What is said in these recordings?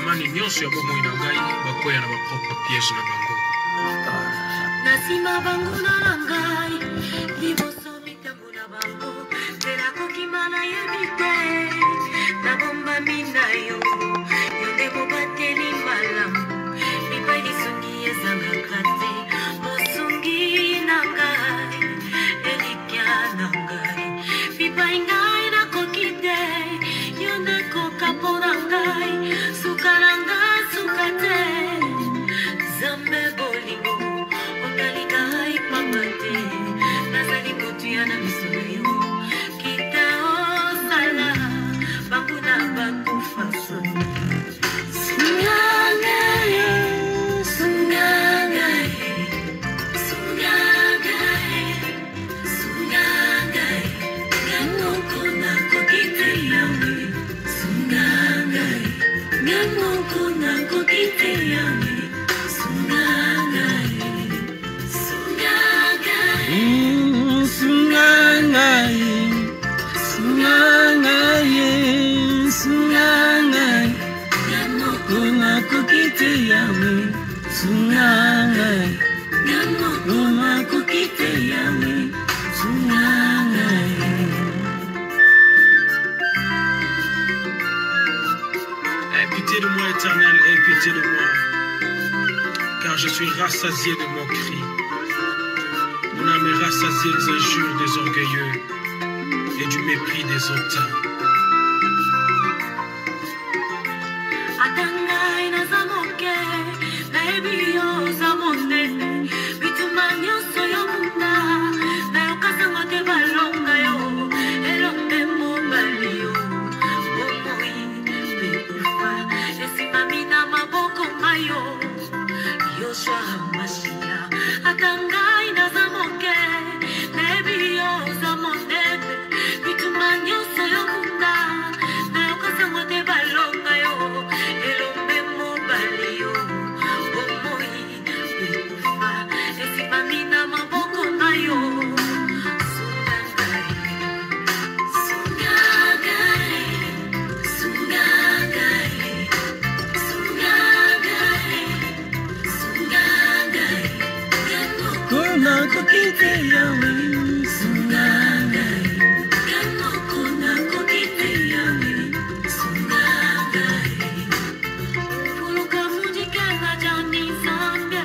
bangomani nyonso ya bomoi na ngai bakwea na bapropre piège na bango. Nasima bango na ngai liboso mitango na bango tela kokimana yebite na bomba mina yo yonde bobateli malamu bipai lisungi ezanga kate mosungi na ngai elikia na ngai bipai ngai na kokite yonde kokapo na ngai sukaranga sukate zambe bolingo okalikai pamate nazali motu ya na misono yo kita osala banguna bakufa soni sungangae sungangae sungangae sungangae ngamoko na kokite yawe sungangae ngamoko na kokite yawe sungangae sungangae sungangae sungangae ngamoko na kokite yawe sungangae ngamoko na kokite yawe sungangae. Aie pitié de moi, Éternel, aie pitié de moi, car je suis rassasié de mon cri. Mon âme est rassasiée des injures des orgueilleux et du mépris des hautains. Atangai na zamoke na ebio zamonene bitumanyo soyo munda na yokasanga te balonga yo elonde mobali yo bomoi bekufa esimami na maboko mayo Yoshua Mashiach. Atangai na zamoke na ebio zamonene bitumanyo soyo munda na yokasanga te balonga yo elombe mobali yo bomoi bekufa esimami na maboko mayo sungangae sungangae sungangae sungangae ngamoko na kokite yawe sungangae ngamoko na kokite yawe sungangae uvuluka mujikenga jani zambe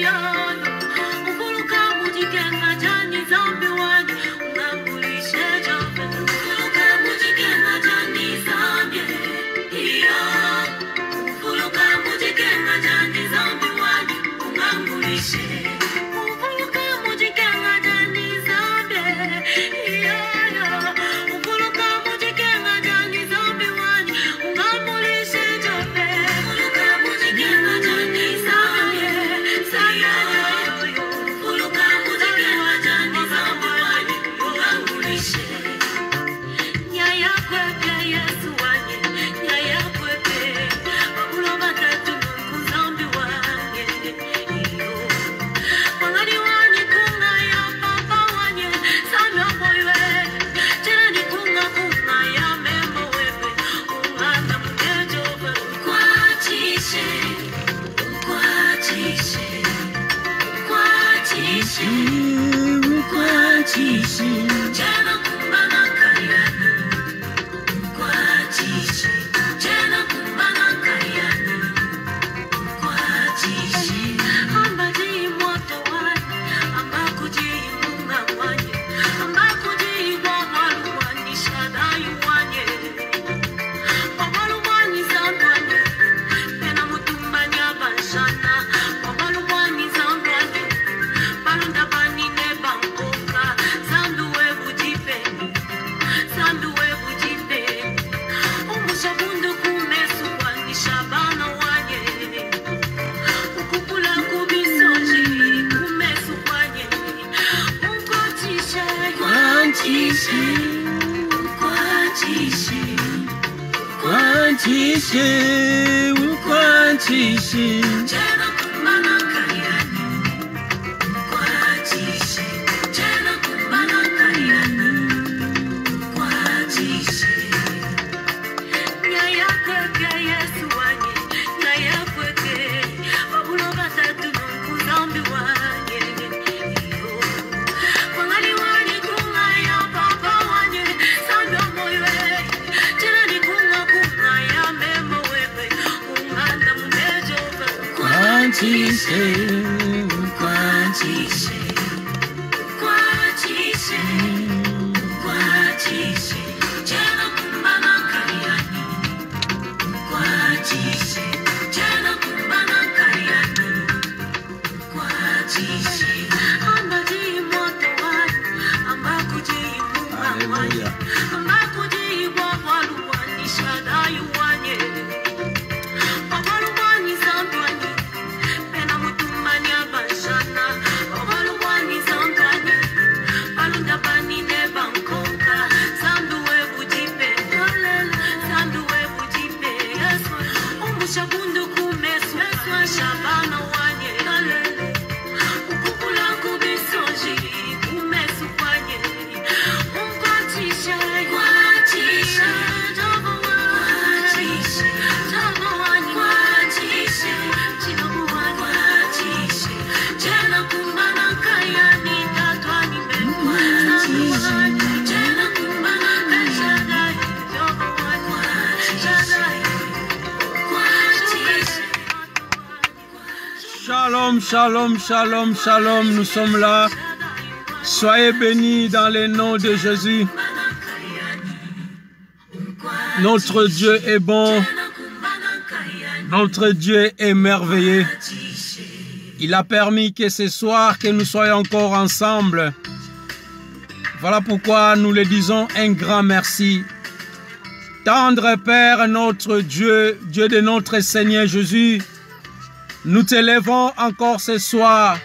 yano uvuluka mujikenga jani zambe wani ungambulishe jobe uvuluka mujikenga jani zambe yano uvuluka mujikenga jani zambe wani ungambulishe uvuluka mujikenga jani zambe yano uvuluka mujikenga jani zambe wani ungambulishe jobe uvuluka mujikenga jani zambe uvuluka mujikenga jani zambe wani ungambulishe nyaya kweke Yesu wanye nyaya kweke mabulo matatu kuzambi wanye iyo wangani wanye kunga ya papa wanye sana moywe tena ni kunga ya membo wewe ungana mkejoba kwatishe kwatishe kwatishe kwatishe tena kumbana kariana kwatishe tena kumbana kariana kwatishe ambaji moto wani ambakuji munga wanye ambakuji wamalu wani shadayu wanye wamalu wani zambwanye tena mutumbanya banshana wamalu wani zambwanye balunda banine bankoka zambi webujipeni zambi webujipeni umushabundu kumesu wani shabana wanye ukukula kubisoji kumesu wanye unkotishe kwatishe kwatishe kwatishe kwatishe tena kumbana kariani kwatishe tena kumbana kariani kwatishe nyaya kweke Yesu wanye Shalom, shalom, shalom, nous sommes là. Soyez bénis dans le nom de Jésus. Notre Dieu est bon. Notre Dieu est merveilleux. Il a permis que ce soir, que nous soyons encore ensemble. Voilà pourquoi nous le disons un grand merci. Tendre Père, notre Dieu, Dieu de notre Seigneur Jésus, nous t'élèvons encore ce soir,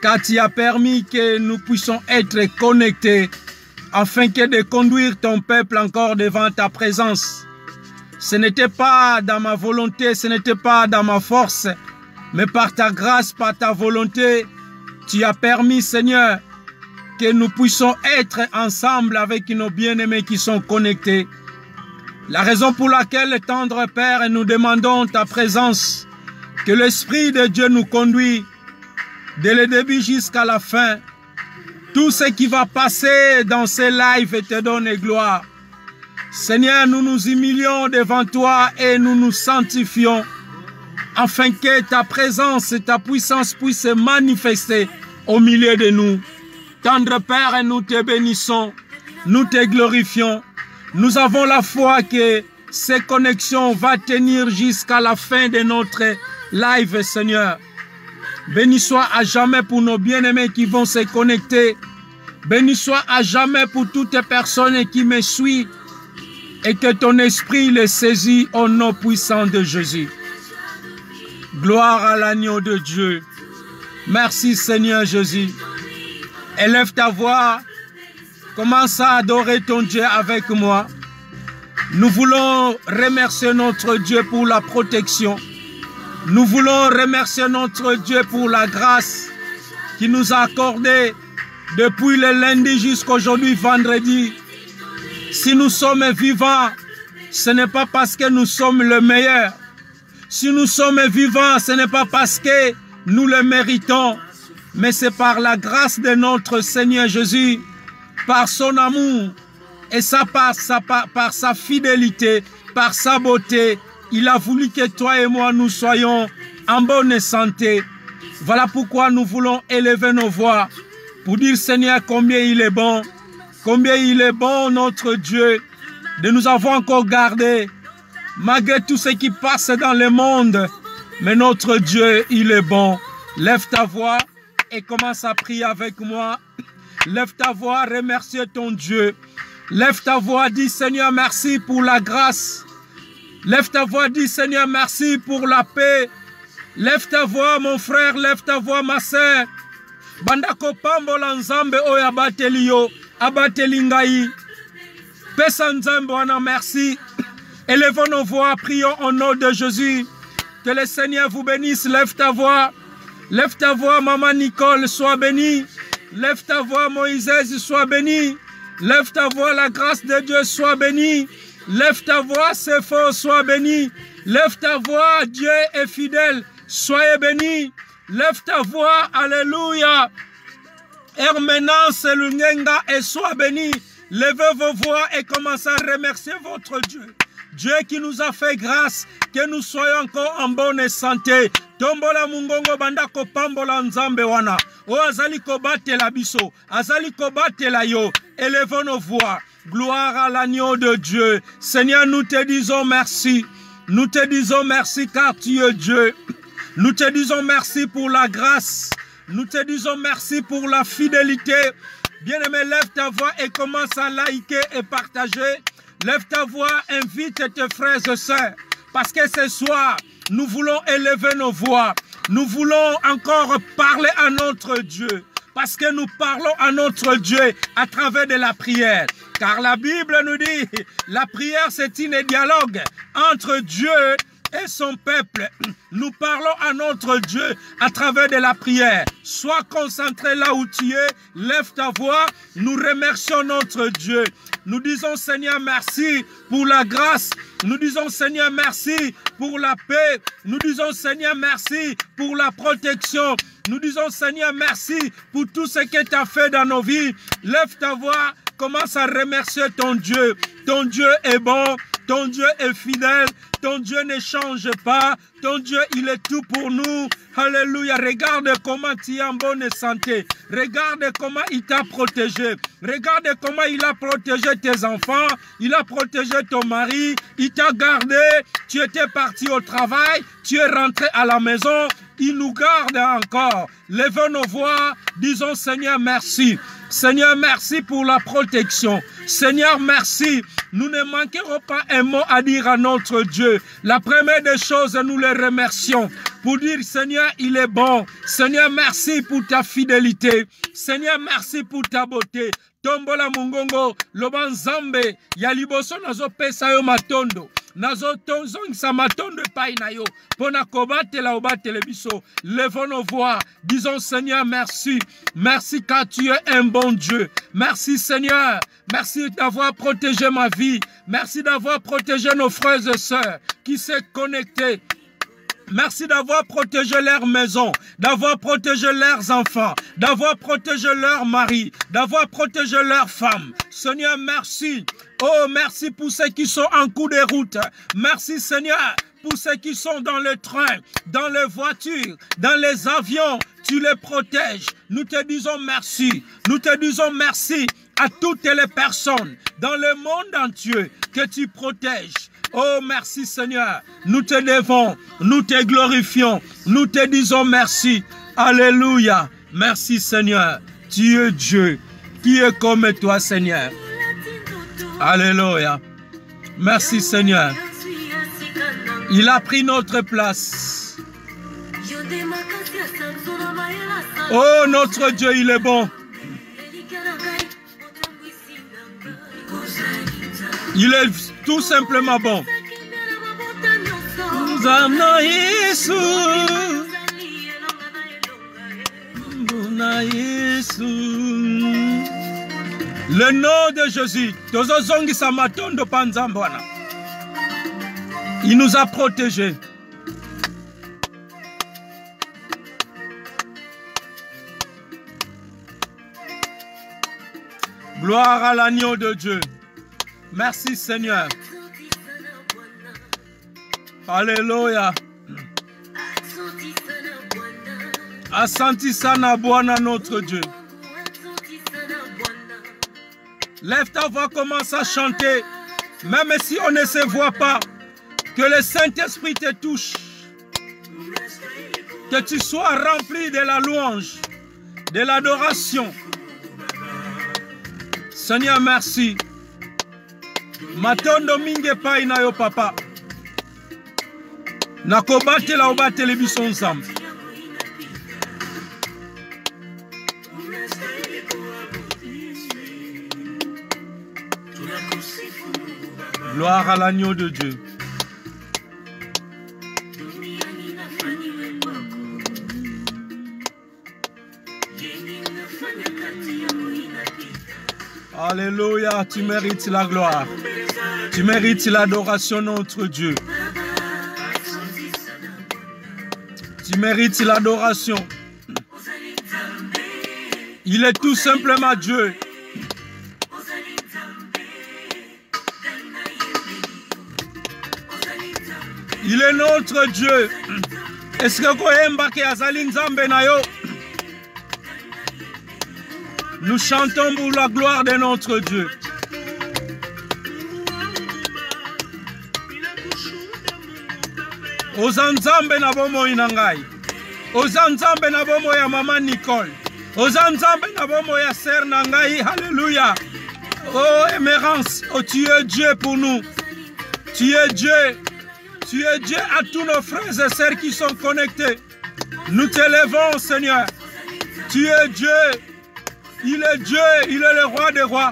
car tu as permis que nous puissions être connectés, afin que de conduire ton peuple encore devant ta présence. Ce n'était pas dans ma volonté, ce n'était pas dans ma force, mais par ta grâce, par ta volonté, tu as permis, Seigneur, que nous puissions être ensemble avec nos bien-aimés qui sont connectés. La raison pour laquelle, tendre Père, nous demandons ta présence, que l'Esprit de Dieu nous conduit dès le début jusqu'à la fin. Tout ce qui va passer dans ces lives te donne gloire. Seigneur, nous nous humilions devant toi et nous nous sanctifions afin que ta présence et ta puissance puissent se manifester au milieu de nous. Tendre Père, nous te bénissons, nous te glorifions. Nous avons la foi que ces connexions vont tenir jusqu'à la fin de notre live, Seigneur. Béni soit à jamais pour nos bien-aimés qui vont se connecter. Béni soit à jamais pour toutes les personnes qui me suivent et que ton esprit les saisit au nom puissant de Jésus. Gloire à l'agneau de Dieu. Merci Seigneur Jésus. Élève ta voix. Commence à adorer ton Dieu avec moi. Nous voulons remercier notre Dieu pour la protection. Nous voulons remercier notre Dieu pour la grâce qu'il nous a accordée depuis le lundi jusqu'à aujourd'hui, vendredi. Si nous sommes vivants, ce n'est pas parce que nous sommes le meilleur. Si nous sommes vivants, ce n'est pas parce que nous le méritons, mais c'est par la grâce de notre Seigneur Jésus, par son amour, et ça par sa fidélité, par sa beauté. Il a voulu que toi et moi, nous soyons en bonne santé. Voilà pourquoi nous voulons élever nos voix pour dire, Seigneur, combien il est bon, notre Dieu, de nous avoir encore gardés, malgré tout ce qui passe dans le monde. Mais notre Dieu, il est bon. Lève ta voix et commence à prier avec moi. Lève ta voix, remercie ton Dieu. Lève ta voix, dis, Seigneur, merci pour la grâce. Lève ta voix, dis Seigneur, merci pour la paix. Lève ta voix, mon frère, lève ta voix, ma sœur. Bandako pambola nzambe oyo abateli yo, abateli ngai. Pesa nzambe wana, merci. Élevons nos voix, prions au nom de Jésus. Que le Seigneur vous bénisse. Lève ta voix. Lève ta voix, maman Nicole, sois bénie. Lève ta voix, Moïse, sois bénie. Lève ta voix, la grâce de Dieu, sois bénie. Lève ta voix, c'est faux, sois béni. Lève ta voix, Dieu est fidèle, soyez bénis. Lève ta voix, alléluia. Herménance Lungenga et sois béni. Levez vos voix et commencez à remercier votre Dieu. Dieu qui nous a fait grâce, que nous soyons encore en bonne santé. Tombola mungongo bandako pambola nzambe wana. O azali kobate la biso, azali kobate la yo. Élevons nos voix. Gloire à l'agneau de Dieu. Seigneur, nous te disons merci. Nous te disons merci car tu es Dieu. Nous te disons merci pour la grâce. Nous te disons merci pour la fidélité. Bien-aimé, lève ta voix et commence à liker et partager. Lève ta voix, invite tes frères et sœurs. Parce que ce soir, nous voulons élever nos voix. Nous voulons encore parler à notre Dieu. Parce que nous parlons à notre Dieu à travers de la prière. Car la Bible nous dit, la prière c'est un dialogue entre Dieu et son peuple. Nous parlons à notre Dieu à travers de la prière. Sois concentré là où tu es, lève ta voix, nous remercions notre Dieu. Nous disons Seigneur merci pour la grâce. Nous disons Seigneur merci pour la paix. Nous disons Seigneur merci pour la protection. Nous disons Seigneur merci pour tout ce que tu as fait dans nos vies. Lève ta voix, commence à remercier ton Dieu. Ton Dieu est bon, ton Dieu est fidèle, ton Dieu ne change pas, ton Dieu il est tout pour nous. Alléluia, regarde comment tu es en bonne santé, regarde comment il t'a protégé, regarde comment il a protégé tes enfants, il a protégé ton mari, il t'a gardé, tu étais parti au travail, tu es rentré à la maison, il nous garde encore. Levons nos voix, disons Seigneur merci. Seigneur, merci pour la protection. Seigneur, merci. Nous ne manquerons pas un mot à dire à notre Dieu. La première des choses, nous le remercions pour dire, Seigneur, il est bon. Seigneur, merci pour ta fidélité. Seigneur, merci pour ta beauté. Tombola mungongo, loban zambe, yaliboso nazo pesa yo matondo. Nazo tonzongisa matondo epai na yo. Pona kobatela obatele biso. Levons nos voix. Disons Seigneur, merci. Merci car tu es un bon Dieu. Merci Seigneur. Merci d'avoir protégé ma vie. Merci d'avoir protégé nos frères et sœurs qui s'est connectés. Merci d'avoir protégé leur maison, d'avoir protégé leurs enfants, d'avoir protégé leur mari, d'avoir protégé leurs femmes. Seigneur, merci. Oh, merci pour ceux qui sont en cours de route. Merci Seigneur pour ceux qui sont dans le train, dans les voitures, dans les avions. Tu les protèges. Nous te disons merci. Nous te disons merci à toutes les personnes dans le monde entier que tu protèges. Oh, merci Seigneur. Nous te devons, nous te glorifions, nous te disons merci. Alléluia. Merci Seigneur. Tu es Dieu. Qui est comme toi Seigneur? Alléluia. Merci Seigneur. Il a pris notre place. Oh, notre Dieu, il est bon. Il est tout simplement bon. Le nom de Jésus, il nous a protégés. Gloire à l'agneau de Dieu. Merci Seigneur. Alléluia. Asante sana Bwana notre Dieu. Lève ta voix, commence à chanter. Même si on ne se voit pas, que le Saint-Esprit te touche. Que tu sois rempli de la louange, de l'adoration. Seigneur, merci. Matondo minge pai na yo papa. Nakobate la obate le biso nzambe. Gloire à l'agneau de Dieu. Alléluia, tu mérites la gloire. Tu mérites l'adoration, notre Dieu. Tu mérites l'adoration. Il est tout simplement Dieu. Il est notre Dieu. Est-ce que koyemba ke azali nzambe na yo? Nous chantons pour la gloire de notre Dieu. Ozanzambe na bomo inangai. Ozanzambe na bomo ya Maman Nicole. Ozanzambe na bomo ya Sœur Nangai. Alléluia. Oh Émérance, oh tu es Dieu pour nous. Tu es Dieu. Tu es Dieu à tous nos frères et sœurs qui sont connectés. Nous t'élèvons, Seigneur. Tu es Dieu. Il est Dieu. Il est le roi des rois.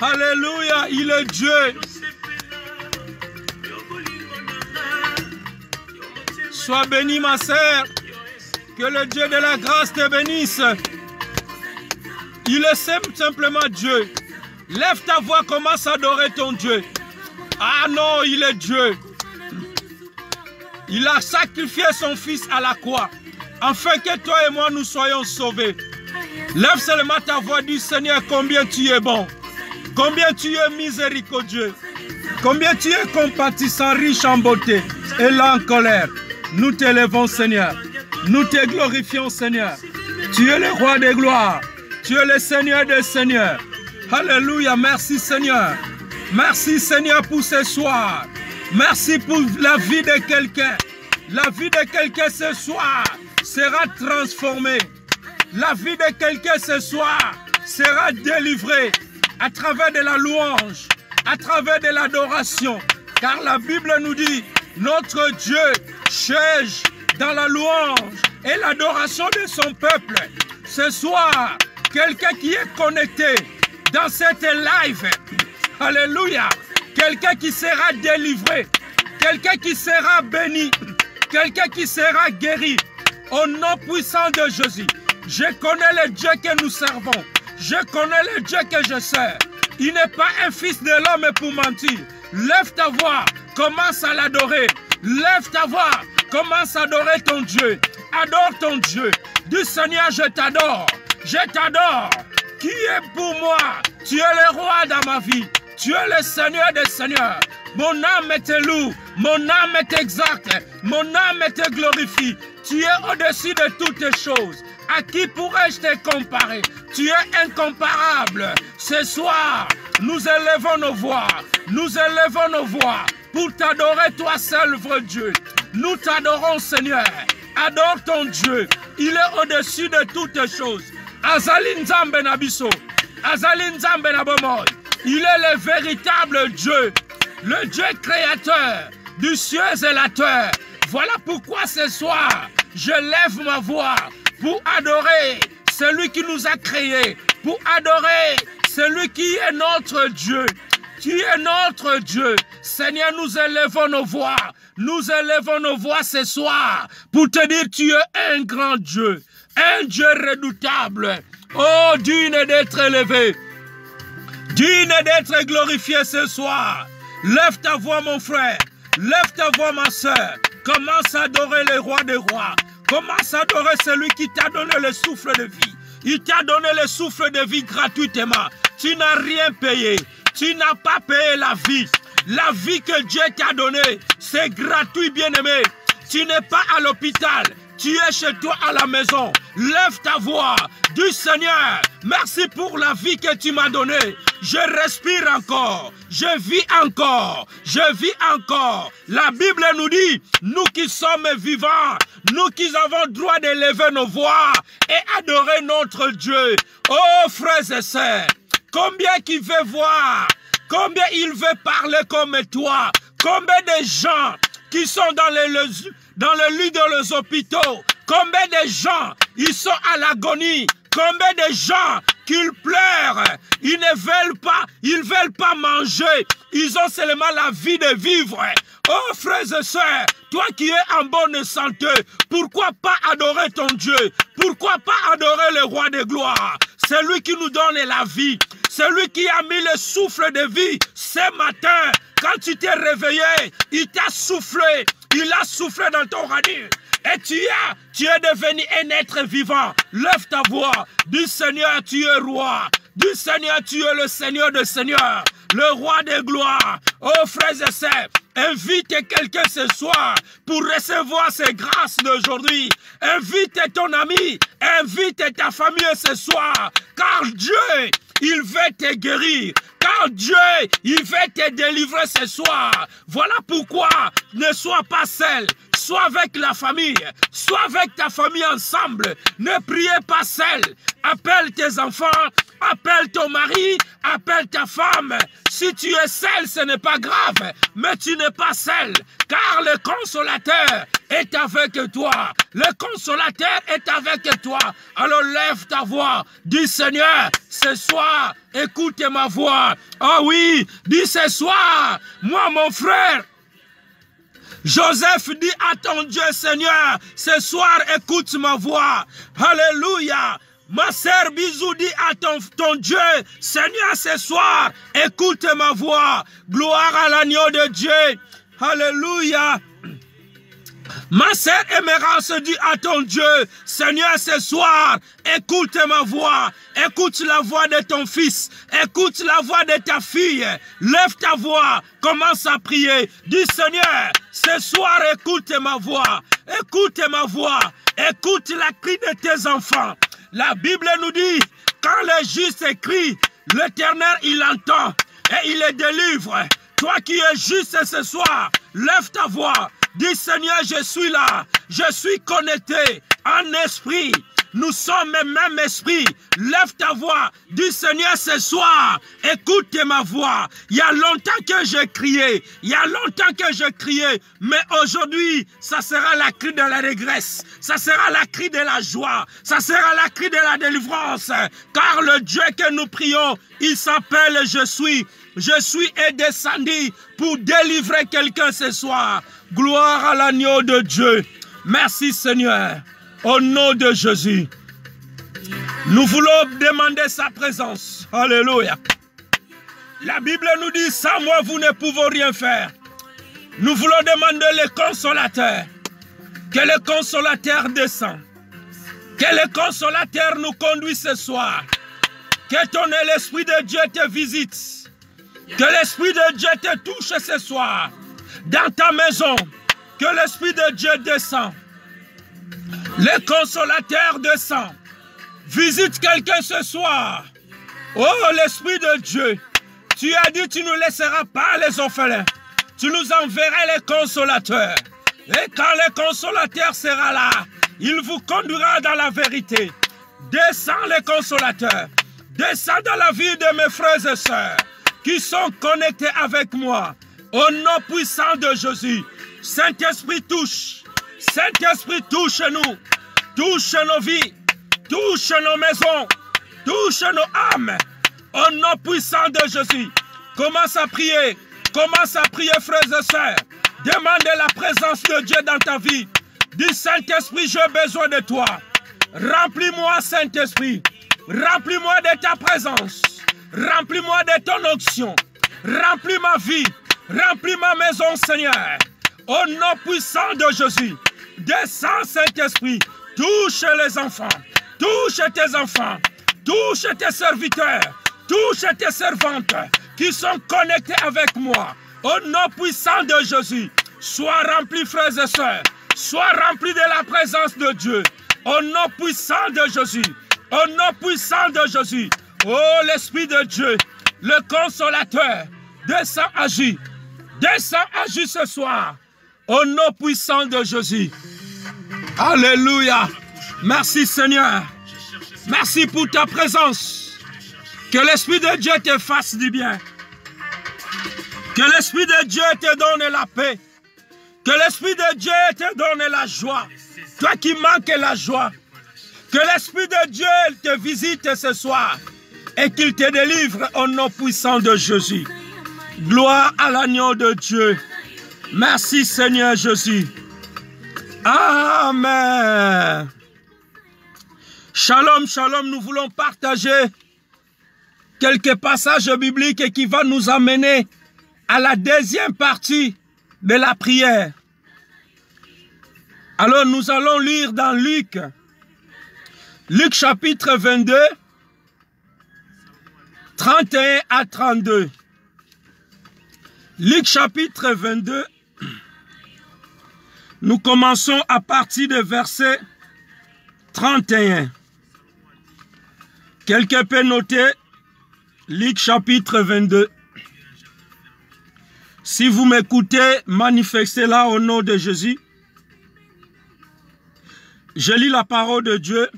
Alléluia. Il est Dieu. Sois béni, ma sœur. Que le Dieu de la grâce te bénisse. Il est simplement Dieu. Lève ta voix, commence à adorer ton Dieu. Ah non, il est Dieu. Il a sacrifié son fils à la croix, afin que toi et moi nous soyons sauvés. Lève seulement ta voix, dis Seigneur, combien tu es bon, combien tu es miséricordieux, combien tu es compatissant, riche en beauté et lent en colère. Nous t'élèvons, Seigneur. Nous te glorifions, Seigneur. Tu es le roi des gloires. Tu es le Seigneur des seigneurs. Alléluia, merci Seigneur. Merci Seigneur pour ce soir. Merci pour la vie de quelqu'un. La vie de quelqu'un ce soir sera transformée. La vie de quelqu'un ce soir sera délivrée à travers de la louange, à travers de l'adoration. Car la Bible nous dit, notre Dieu cherche dans la louange et l'adoration de son peuple. Ce soir, quelqu'un qui est connecté dans cette live, alléluia, quelqu'un qui sera délivré, quelqu'un qui sera béni, quelqu'un qui sera guéri, au nom puissant de Jésus. Je connais le Dieu que nous servons, je connais le Dieu que je sers. Il n'est pas un fils de l'homme pour mentir. Lève ta voix, commence à l'adorer. Lève ta voix, commence à adorer ton Dieu. Adore ton Dieu. Dis Seigneur, je t'adore. Je t'adore. Qui est pour moi? Tu es le roi dans ma vie. Tu es le Seigneur des seigneurs. Mon âme te loue. Mon âme t'exalte. Mon âme te glorifie. Tu es au-dessus de toutes les choses. À qui pourrais-je te comparer? Tu es incomparable. Ce soir, nous élevons nos voix. Nous élevons nos voix pour t'adorer, toi seul, vrai Dieu. Nous t'adorons, Seigneur. Adore ton Dieu. Il est au-dessus de toutes les choses. Azali Nzambe na biso. Azali Nzambe na bomoy. Il est le véritable Dieu. Le Dieu créateur du ciel et la terre. Voilà pourquoi ce soir, je lève ma voix pour adorer celui qui nous a créés, pour adorer celui qui est notre Dieu. Tu es notre Dieu. Seigneur, nous élevons nos voix. Nous élevons nos voix ce soir pour te dire tu es un grand Dieu. Un Dieu redoutable. Oh, digne d'être élevé. Digne d'être glorifié ce soir. Lève ta voix, mon frère. Lève ta voix, ma soeur. Commence à adorer le roi des rois. Commence à adorer celui qui t'a donné le souffle de vie. Il t'a donné le souffle de vie gratuitement. Tu n'as rien payé. Tu n'as pas payé la vie. La vie que Dieu t'a donnée, c'est gratuit, bien-aimé. Tu n'es pas à l'hôpital. Tu es chez toi à la maison. Lève ta voix. Dis Seigneur, merci pour la vie que tu m'as donnée. Je respire encore. Je vis encore. Je vis encore. La Bible nous dit, nous qui sommes vivants, nous qui avons droit d'élever nos voix et adorer notre Dieu. Oh frères et sœurs, combien qui veut voir, combien il veut parler comme toi, combien de gens qui sont dans le lit de les hôpitaux, combien de gens ils sont à l'agonie, combien de gens qu'ils pleurent, ils veulent pas manger, ils ont seulement la vie de vivre. Oh frères et sœurs, toi qui es en bonne santé, pourquoi pas adorer ton Dieu? Pourquoi pas adorer le roi de gloire? Celui qui nous donne la vie, celui qui a mis le souffle de vie ce matin. Quand tu t'es réveillé, il t'a soufflé, il a soufflé dans ton radis. Et tu es devenu un être vivant. Lève ta voix. Dis Seigneur, tu es roi. Dis Seigneur, tu es le Seigneur des seigneurs. le roi de gloire. Oh frères et sœurs, invite quelqu'un ce soir pour recevoir ces grâces d'aujourd'hui. Invite ton ami, invite ta famille ce soir, car Dieu, il veut te guérir. Car Dieu, il veut te délivrer ce soir. Voilà pourquoi ne sois pas seul. Sois avec la famille. Sois avec ta famille ensemble. Ne priez pas seul. Appelle tes enfants. Appelle ton mari. Appelle ta femme. Si tu es seul, ce n'est pas grave. Mais tu n'es pas seul. Car le consolateur est avec toi. Le consolateur est avec toi. Alors lève ta voix. Dis Seigneur, ce soir, écoute ma voix. Ah oui, dis ce soir, moi mon frère, Joseph dit à ton Dieu, Seigneur, ce soir écoute ma voix. Alléluia. Ma sœur Bisou dit à ton Dieu, Seigneur, ce soir, écoute ma voix. Gloire à l'agneau de Dieu. Alléluia. Ma sœur Émérance dit à ton Dieu, Seigneur, ce soir, écoute ma voix, écoute la voix de ton fils, écoute la voix de ta fille, lève ta voix, commence à prier, dis Seigneur, ce soir, écoute ma voix, écoute ma voix, écoute la cri de tes enfants. La Bible nous dit, quand le juste crie, l'Éternel, il entend et il les délivre. Toi qui es juste ce soir, lève ta voix. Dis Seigneur, je suis là, je suis connecté en esprit. Nous sommes même esprit. Lève ta voix. Dis Seigneur, ce soir, écoute ma voix. Il y a longtemps que j'ai crié. Il y a longtemps que j'ai crié. Mais aujourd'hui, ça sera la cri de la régresse. Ça sera la cri de la joie. Ça sera la cri de la délivrance. Car le Dieu que nous prions, il s'appelle Je suis. Je suis est descendu pour délivrer quelqu'un ce soir. Gloire à l'agneau de Dieu. Merci Seigneur. Au nom de Jésus. Nous voulons demander sa présence. Alléluia. La Bible nous dit, sans moi vous ne pouvez rien faire. Nous voulons demander le consolateur. Que le consolateur descend. Que le consolateur nous conduise ce soir. Que l'Esprit de Dieu te visite. Que l'Esprit de Dieu te touche ce soir. Dans ta maison. Que l'Esprit de Dieu descend. Le consolateur descend. Visite quelqu'un ce soir. Oh, l'Esprit de Dieu. Tu as dit, tu ne nous laisseras pas les orphelins. Tu nous enverras les consolateurs. Et quand le consolateur sera là, il vous conduira dans la vérité. Descends les consolateurs. Descends dans la vie de mes frères et sœurs qui sont connectés avec moi. Au nom puissant de Jésus. Saint-Esprit touche. Saint-Esprit touche-nous. Touche nos vies. Touche nos maisons. Touche nos âmes. Au nom puissant de Jésus. Commence à prier. Commence à prier, frères et sœurs. Demande la présence de Dieu dans ta vie. Dis, Saint-Esprit, j'ai besoin de toi. Remplis-moi, Saint-Esprit. Remplis-moi de ta présence. Remplis-moi de ton onction. Remplis ma vie. Remplis ma maison, Seigneur. Au nom puissant de Jésus. Descends, Saint-Esprit. Touche les enfants. Touche tes enfants. Touche tes serviteurs. Touche tes servantes qui sont connectés avec moi. Au nom puissant de Jésus. Sois rempli, frères et sœurs. Sois rempli de la présence de Dieu. Au nom puissant de Jésus. Au nom puissant de Jésus. Oh, l'Esprit de Dieu. Le consolateur. Descends, agis. Descends, agis ce soir. Au nom puissant de Jésus. Alléluia. Merci Seigneur. Merci pour ta présence. Que l'Esprit de Dieu te fasse du bien. Que l'Esprit de Dieu te donne la paix. Que l'Esprit de Dieu te donne la joie. Toi qui manques la joie. Que l'Esprit de Dieu te visite ce soir. Et qu'il te délivre au nom puissant de Jésus. Gloire à l'agneau de Dieu. Merci Seigneur Jésus. Amen. Shalom, shalom, nous voulons partager quelques passages bibliques qui vont nous amener à la deuxième partie de la prière. Alors nous allons lire dans Luc. Luc chapitre 22, 31 à 32. Luc chapitre 22, nous commençons à partir de verset 31. Quelqu'un peut noter Luc chapitre 22. Si vous m'écoutez, manifestez-la au nom de Jésus. Je lis la parole de Dieu.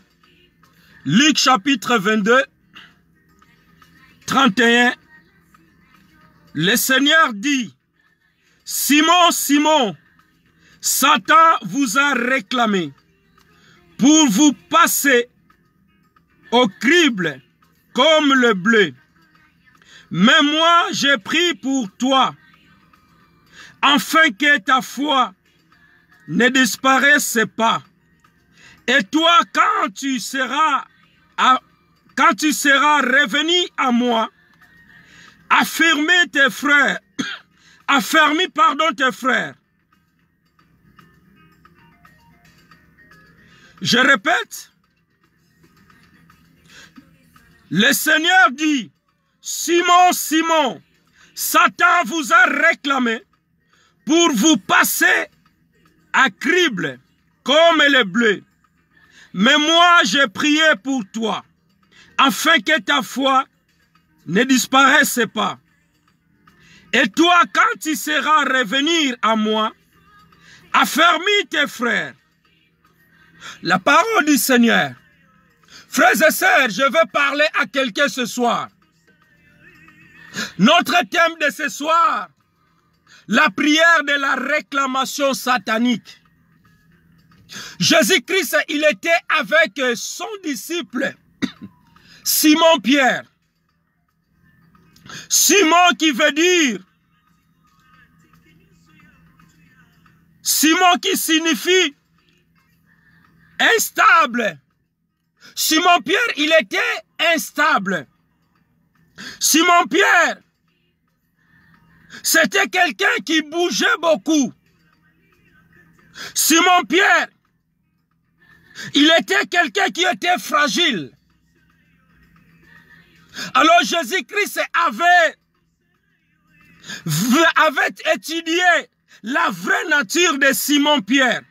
Luc chapitre 22, 31. Le Seigneur dit, Simon, Simon, Satan vous a réclamé pour vous passer au crible comme le bleu. Mais moi, j'ai prié pour toi, afin que ta foi ne disparaisse pas. Et toi, quand tu seras revenu à moi, affermis tes frères. Je répète, le Seigneur dit, Simon, Simon, Satan vous a réclamé pour vous passer à crible comme le bleu. Mais moi, j'ai prié pour toi, afin que ta foi ne disparaisse pas. Et toi, quand tu seras revenu à moi, affermis tes frères. La parole du Seigneur. Frères et sœurs, je veux parler à quelqu'un ce soir. Notre thème de ce soir, la prière de la réclamation satanique. Jésus-Christ, il était avec son disciple, Simon Pierre. Simon qui veut dire, Simon qui signifie instable. Simon Pierre, il était instable. Simon Pierre, c'était quelqu'un qui bougeait beaucoup. Simon Pierre, il était quelqu'un qui était fragile. Alors Jésus-Christ avait étudié la vraie nature de Simon Pierre.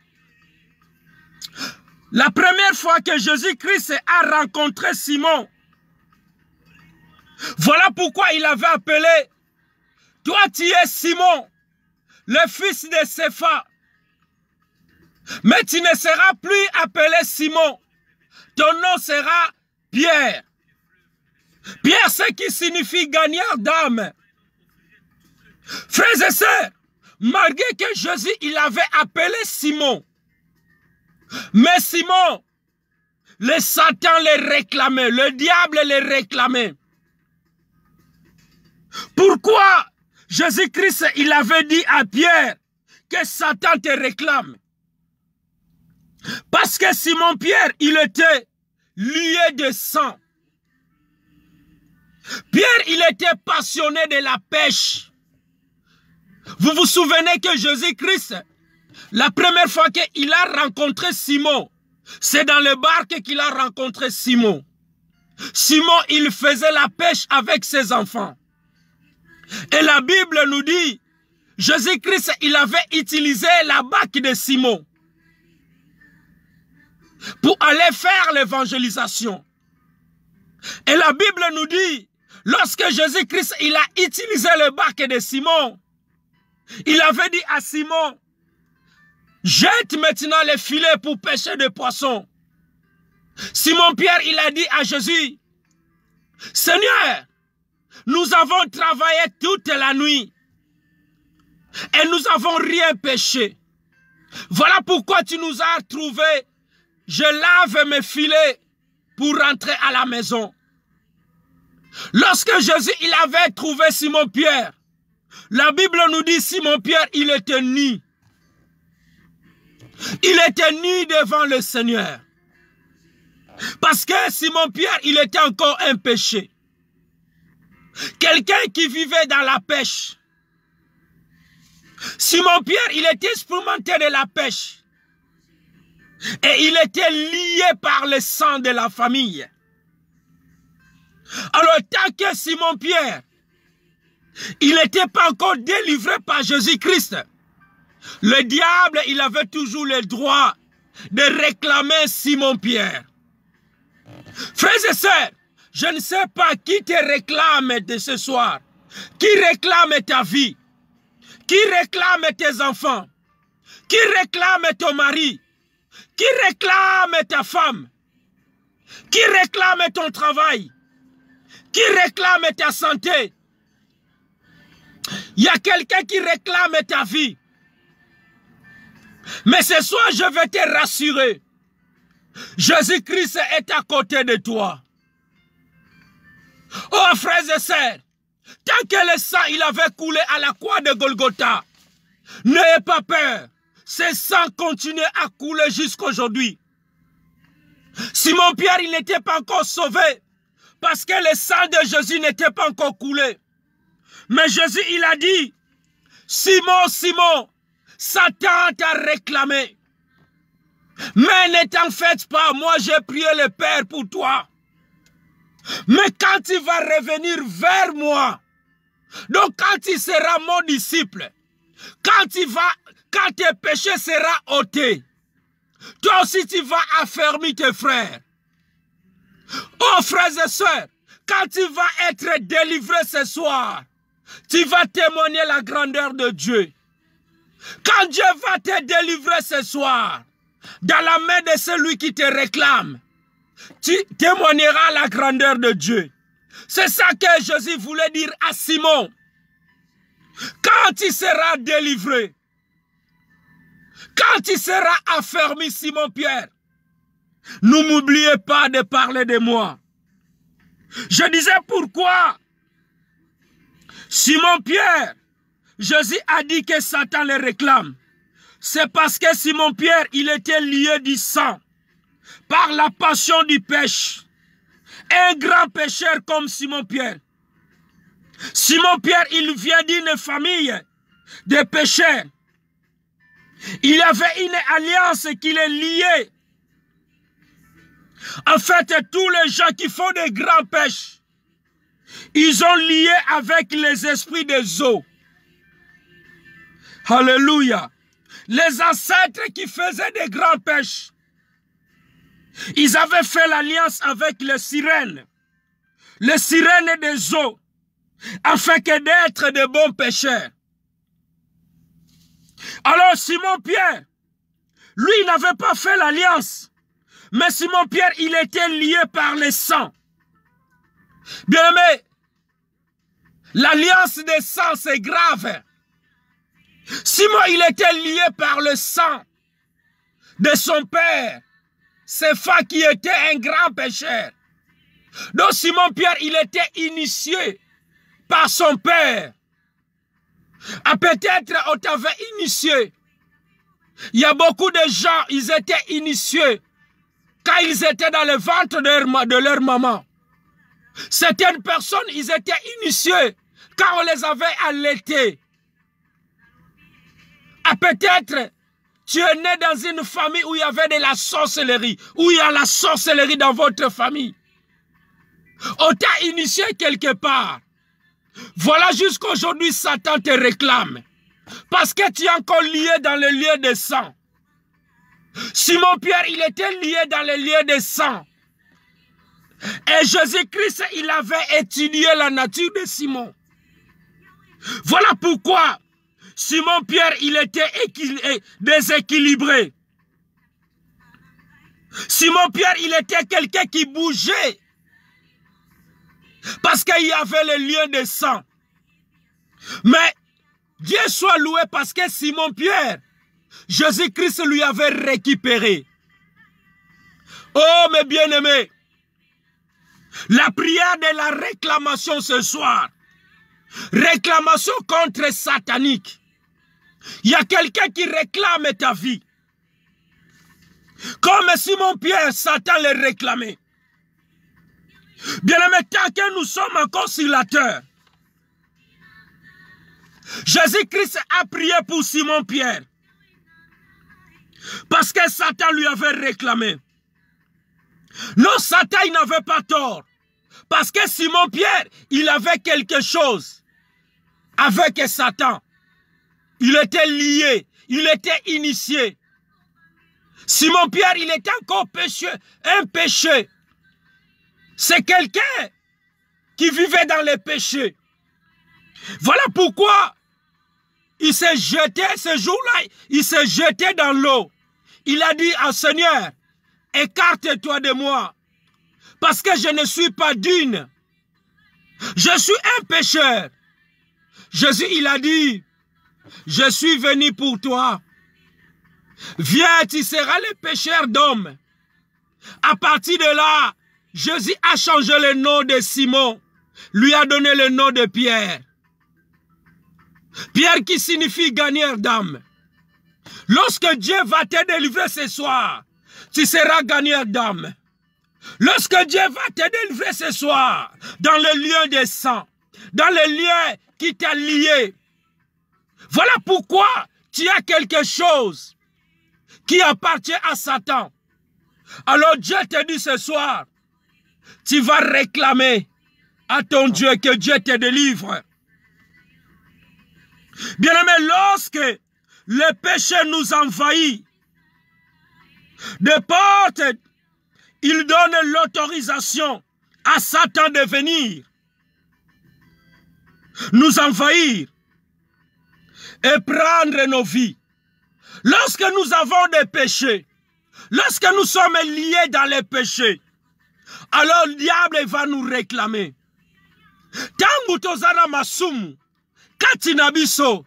La première fois que Jésus-Christ a rencontré Simon, voilà pourquoi il avait appelé, toi tu es Simon, le fils de Cépha, mais tu ne seras plus appelé Simon, ton nom sera Pierre. Pierre, ce qui signifie gagneur d'âme. Frères et sœurs, malgré que Jésus, il avait appelé Simon, mais Simon, le Satan les réclamait, le diable les réclamait. Pourquoi Jésus-Christ, il avait dit à Pierre que Satan te réclame? Parce que Simon Pierre, il était lié de sang. Pierre, il était passionné de la pêche. Vous vous souvenez que Jésus-Christ, la première fois qu'il a rencontré Simon, c'est dans le barque qu'il a rencontré Simon. Simon, il faisait la pêche avec ses enfants. Et la Bible nous dit, Jésus-Christ, il avait utilisé la barque de Simon pour aller faire l'évangélisation. Et la Bible nous dit, lorsque Jésus-Christ, il a utilisé le barque de Simon, il avait dit à Simon, jette maintenant les filets pour pêcher des poissons. Simon Pierre, il a dit à Jésus, Seigneur, nous avons travaillé toute la nuit et nous n'avons rien pêché. Voilà pourquoi tu nous as trouvés. Je lave mes filets pour rentrer à la maison. Lorsque Jésus, il avait trouvé Simon Pierre, la Bible nous dit Simon Pierre, il était nu. Il était nu devant le Seigneur. Parce que Simon Pierre, il était encore un péché. Quelqu'un qui vivait dans la pêche. Simon Pierre, il était expérimenté de la pêche. Et il était lié par le sang de la famille. Alors, tant que Simon Pierre, il n'était pas encore délivré par Jésus-Christ. Le diable, il avait toujours le droit de réclamer Simon-Pierre. Frères et sœurs, je ne sais pas qui te réclame de ce soir, qui réclame ta vie, qui réclame tes enfants, qui réclame ton mari, qui réclame ta femme, qui réclame ton travail, qui réclame ta santé. Il y a quelqu'un qui réclame ta vie. Mais ce soir, je vais te rassurer. Jésus-Christ est à côté de toi. Oh frères et sœurs, tant que le sang il avait coulé à la croix de Golgotha, n'ayez pas peur. Ce sang continue à couler jusqu'aujourd'hui. Simon-Pierre, il n'était pas encore sauvé parce que le sang de Jésus n'était pas encore coulé. Mais Jésus, il a dit, Simon, Simon, Satan t'a réclamé. Mais ne t'en faites pas, moi j'ai prié le Père pour toi. Mais quand tu vas revenir vers moi, donc quand tu seras mon disciple, quand tes péchés seront ôtés, toi aussi tu vas affermir tes frères. Oh frères et sœurs, quand tu vas être délivré ce soir, tu vas témoigner la grandeur de Dieu. Quand Dieu va te délivrer ce soir, dans la main de celui qui te réclame, tu témoigneras la grandeur de Dieu. C'est ça que Jésus voulait dire à Simon. Quand tu seras délivré, quand tu seras affermi, Simon-Pierre, ne m'oubliez pas de parler de moi. Je disais pourquoi Simon-Pierre, Jésus a dit que Satan le réclame. C'est parce que Simon-Pierre, il était lié du sang par la passion du péché. Un grand pécheur comme Simon-Pierre. Simon-Pierre, il vient d'une famille de pécheurs. Il avait une alliance qui les liait. En fait, tous les gens qui font des grands péchés, ils ont lié avec les esprits des eaux. Alléluia. Les ancêtres qui faisaient des grands péchés, ils avaient fait l'alliance avec les sirènes des eaux, afin que d'être de bons pécheurs. Alors Simon-Pierre, lui, il n'avait pas fait l'alliance, mais Simon-Pierre, il était lié par le sang. Bien aimé, l'alliance des sangs, c'est grave. Simon, il était lié par le sang de son père, Sépha, qui était un grand pécheur. Donc Simon-Pierre, il était initié par son père. Ah, peut-être on t'avait initié. Il y a beaucoup de gens, ils étaient initiés quand ils étaient dans le ventre de leur maman. Certaines personnes, ils étaient initiés quand on les avait allaités. Ah, peut-être tu es né dans une famille où il y avait de la sorcellerie, où il y a la sorcellerie dans votre famille. On t'a initié quelque part. Voilà, jusqu'aujourd'hui, Satan te réclame. Parce que tu es encore lié dans le lieu de sang. Simon-Pierre, il était lié dans le lieu de sang. Et Jésus-Christ, il avait étudié la nature de Simon. Voilà pourquoi Simon-Pierre, il était déséquilibré. Simon-Pierre, il était quelqu'un qui bougeait. Parce qu'il y avait le lien de sang. Mais Dieu soit loué parce que Simon-Pierre, Jésus-Christ lui avait récupéré. Oh mes bien-aimés, la prière de la réclamation ce soir, réclamation contre satanique. Il y a quelqu'un qui réclame ta vie. Comme Simon-Pierre, Satan le réclamait. Bien-aimé, tant que nous sommes encore sur la terre, Jésus-Christ a prié pour Simon-Pierre. Parce que Satan lui avait réclamé. Non, Satan, il n'avait pas tort. Parce que Simon-Pierre, il avait quelque chose avec Satan. Il était lié, il était initié. Simon-Pierre, il était encore pécheux, un péché. C'est quelqu'un qui vivait dans les péchés. Voilà pourquoi il s'est jeté, ce jour-là, il s'est jeté dans l'eau. Il a dit au Seigneur, écarte-toi de moi, parce que je ne suis pas digne. Je suis un pécheur. Jésus, il a dit, je suis venu pour toi. Viens, tu seras le pécheur d'hommes. À partir de là, Jésus a changé le nom de Simon, lui a donné le nom de Pierre. Pierre qui signifie gagneur d'âme. Lorsque Dieu va te délivrer ce soir, tu seras gagneur d'âme. Lorsque Dieu va te délivrer ce soir, dans le lieu des saints, dans le lieu qui t'a lié, voilà pourquoi tu as quelque chose qui appartient à Satan. Alors Dieu te dit ce soir, tu vas réclamer à ton Dieu que Dieu te délivre. Bien-aimé, lorsque le péché nous envahit, de porte, il donne l'autorisation à Satan de venir nous envahir et prendre nos vies. Lorsque nous avons des péchés, lorsque nous sommes liés dans les péchés, alors le diable va nous réclamer. Tangu tozana masumu, katina biso,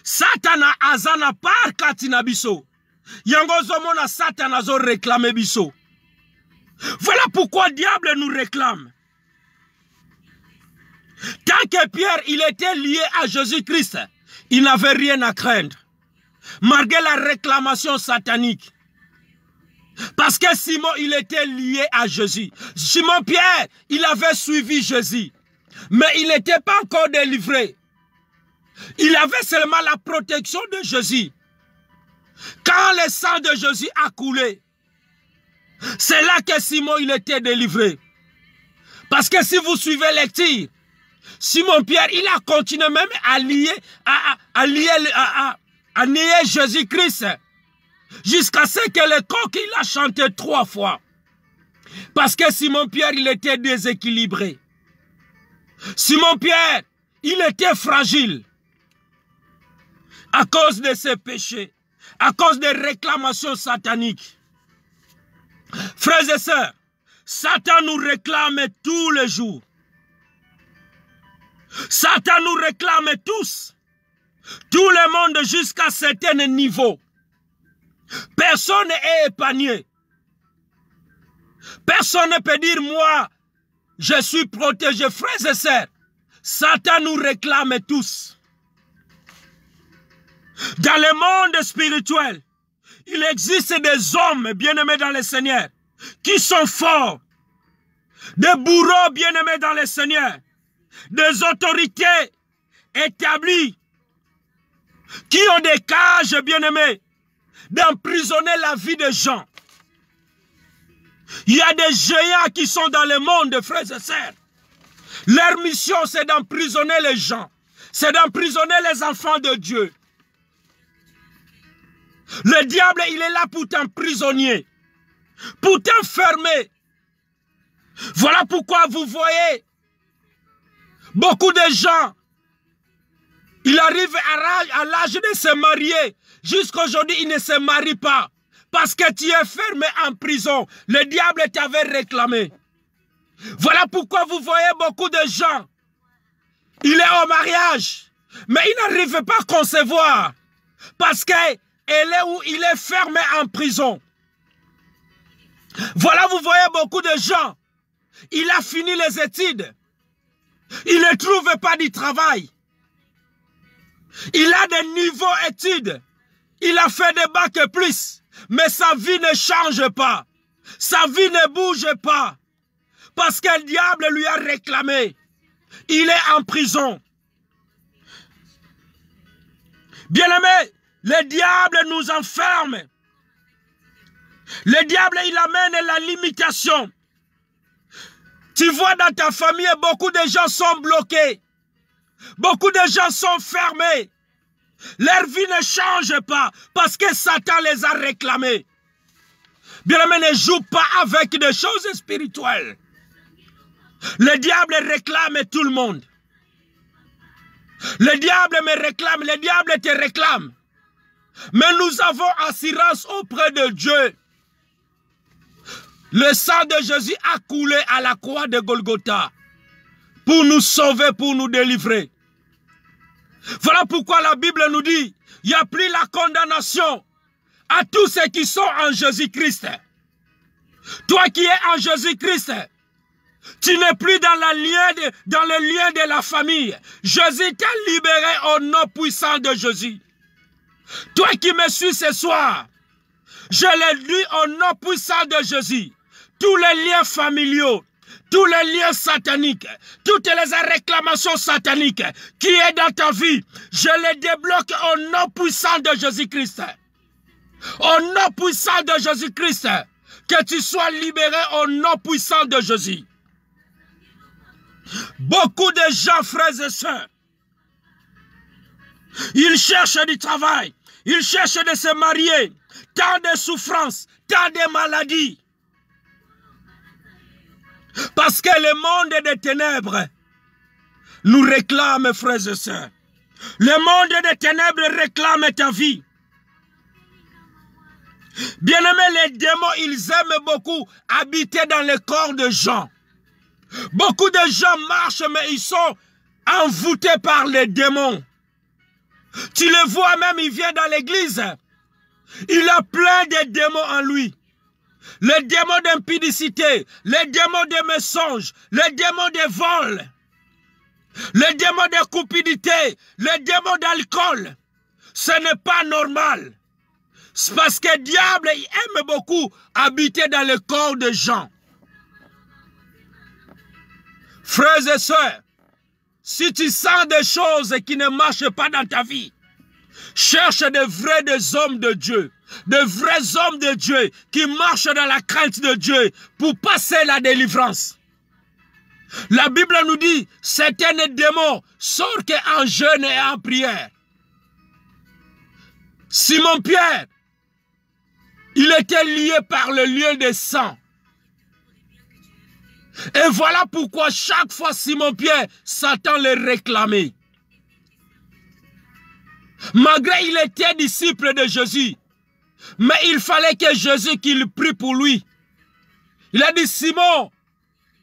Satana azana par katina biso. Yangozomona Satana zo réclamer biso. Voilà pourquoi le diable nous réclame. Tant que Pierre, il était lié à Jésus-Christ, il n'avait rien à craindre. Malgré la réclamation satanique. Parce que Simon, il était lié à Jésus. Simon-Pierre, il avait suivi Jésus. Mais il n'était pas encore délivré. Il avait seulement la protection de Jésus. Quand le sang de Jésus a coulé, c'est là que Simon, il était délivré. Parce que si vous suivez les tirs, Simon-Pierre, il a continué même à nier Jésus-Christ. Jusqu'à ce que le coq, il a chanté 3 fois. Parce que Simon-Pierre, il était déséquilibré. Simon-Pierre, il était fragile. À cause de ses péchés. À cause des réclamations sataniques. Frères et sœurs, Satan nous réclame tous les jours. Satan nous réclame tous. Tout le monde jusqu'à un certain niveau. Personne n'est épargné. Personne ne peut dire, moi, je suis protégé. Frères et sœurs, Satan nous réclame tous. Dans le monde spirituel, il existe des hommes bien-aimés dans le Seigneur qui sont forts. Des bourreaux bien-aimés dans le Seigneur. Des autorités établies qui ont des cages bien-aimés d'emprisonner la vie des gens. Il y a des géants qui sont dans le monde, frères et sœurs. Leur mission, c'est d'emprisonner les gens. C'est d'emprisonner les enfants de Dieu. Le diable, il est là pour t'emprisonner, pour t'enfermer. Voilà pourquoi vous voyez beaucoup de gens, ils arrivent à l'âge de se marier. Jusqu'à aujourd'hui, ils ne se marient pas. Parce que tu es fermé en prison. Le diable t'avait réclamé. Voilà pourquoi vous voyez beaucoup de gens. Il est au mariage, mais il n'arrive pas à concevoir. Parce qu'il est où il est fermé en prison. Voilà, vous voyez beaucoup de gens. Il a fini les études. Il ne trouve pas du travail. Il a des niveaux études. Il a fait des bacs plus. Mais sa vie ne change pas. Sa vie ne bouge pas. Parce que le diable lui a réclamé. Il est en prison. Bien-aimé, le diable nous enferme. Le diable, il amène la limitation. Tu vois dans ta famille, beaucoup de gens sont bloqués. Beaucoup de gens sont fermés. Leur vie ne change pas parce que Satan les a réclamés. Bien-aimé, ne joue pas avec des choses spirituelles. Le diable réclame tout le monde. Le diable me réclame, le diable te réclame. Mais nous avons assurance auprès de Dieu. Le sang de Jésus a coulé à la croix de Golgotha pour nous sauver, pour nous délivrer. Voilà pourquoi la Bible nous dit, il n'y a plus la condamnation à tous ceux qui sont en Jésus-Christ. Toi qui es en Jésus-Christ, tu n'es plus dans le lien de la famille. Jésus t'a libéré au nom puissant de Jésus. Toi qui me suis ce soir, je l'ai dit au nom puissant de Jésus. Tous les liens familiaux, tous les liens sataniques, toutes les réclamations sataniques qui est dans ta vie, je les débloque au nom puissant de Jésus-Christ. Au nom puissant de Jésus-Christ, que tu sois libéré au nom puissant de Jésus. Beaucoup de gens, frères et sœurs, ils cherchent du travail, ils cherchent de se marier, tant de souffrances, tant de maladies. Parce que le monde des ténèbres nous réclame, frères et sœurs. Le monde des ténèbres réclame ta vie. Bien-aimés, les démons, ils aiment beaucoup habiter dans le corps de gens. Beaucoup de gens marchent, mais ils sont envoûtés par les démons. Tu le vois même, il vient dans l'église. Il a plein de démons en lui. Les démons d'impudicité, les démons de mensonges, les démons de vol, les démons de cupidité, les démons d'alcool. Ce n'est pas normal. C'est parce que le diable il aime beaucoup habiter dans le corps des gens. Frères et sœurs, si tu sens des choses qui ne marchent pas dans ta vie, cherche des hommes de Dieu, de vrais hommes de Dieu qui marchent dans la crainte de Dieu pour passer la délivrance. La Bible nous dit, certains démons sortent en jeûne et en prière. Simon-Pierre, il était lié par le lien de sang. Et voilà pourquoi chaque fois Simon-Pierre, Satan le réclamait. Malgré il était disciple de Jésus, mais il fallait que Jésus qu'il prie pour lui. Il a dit, Simon,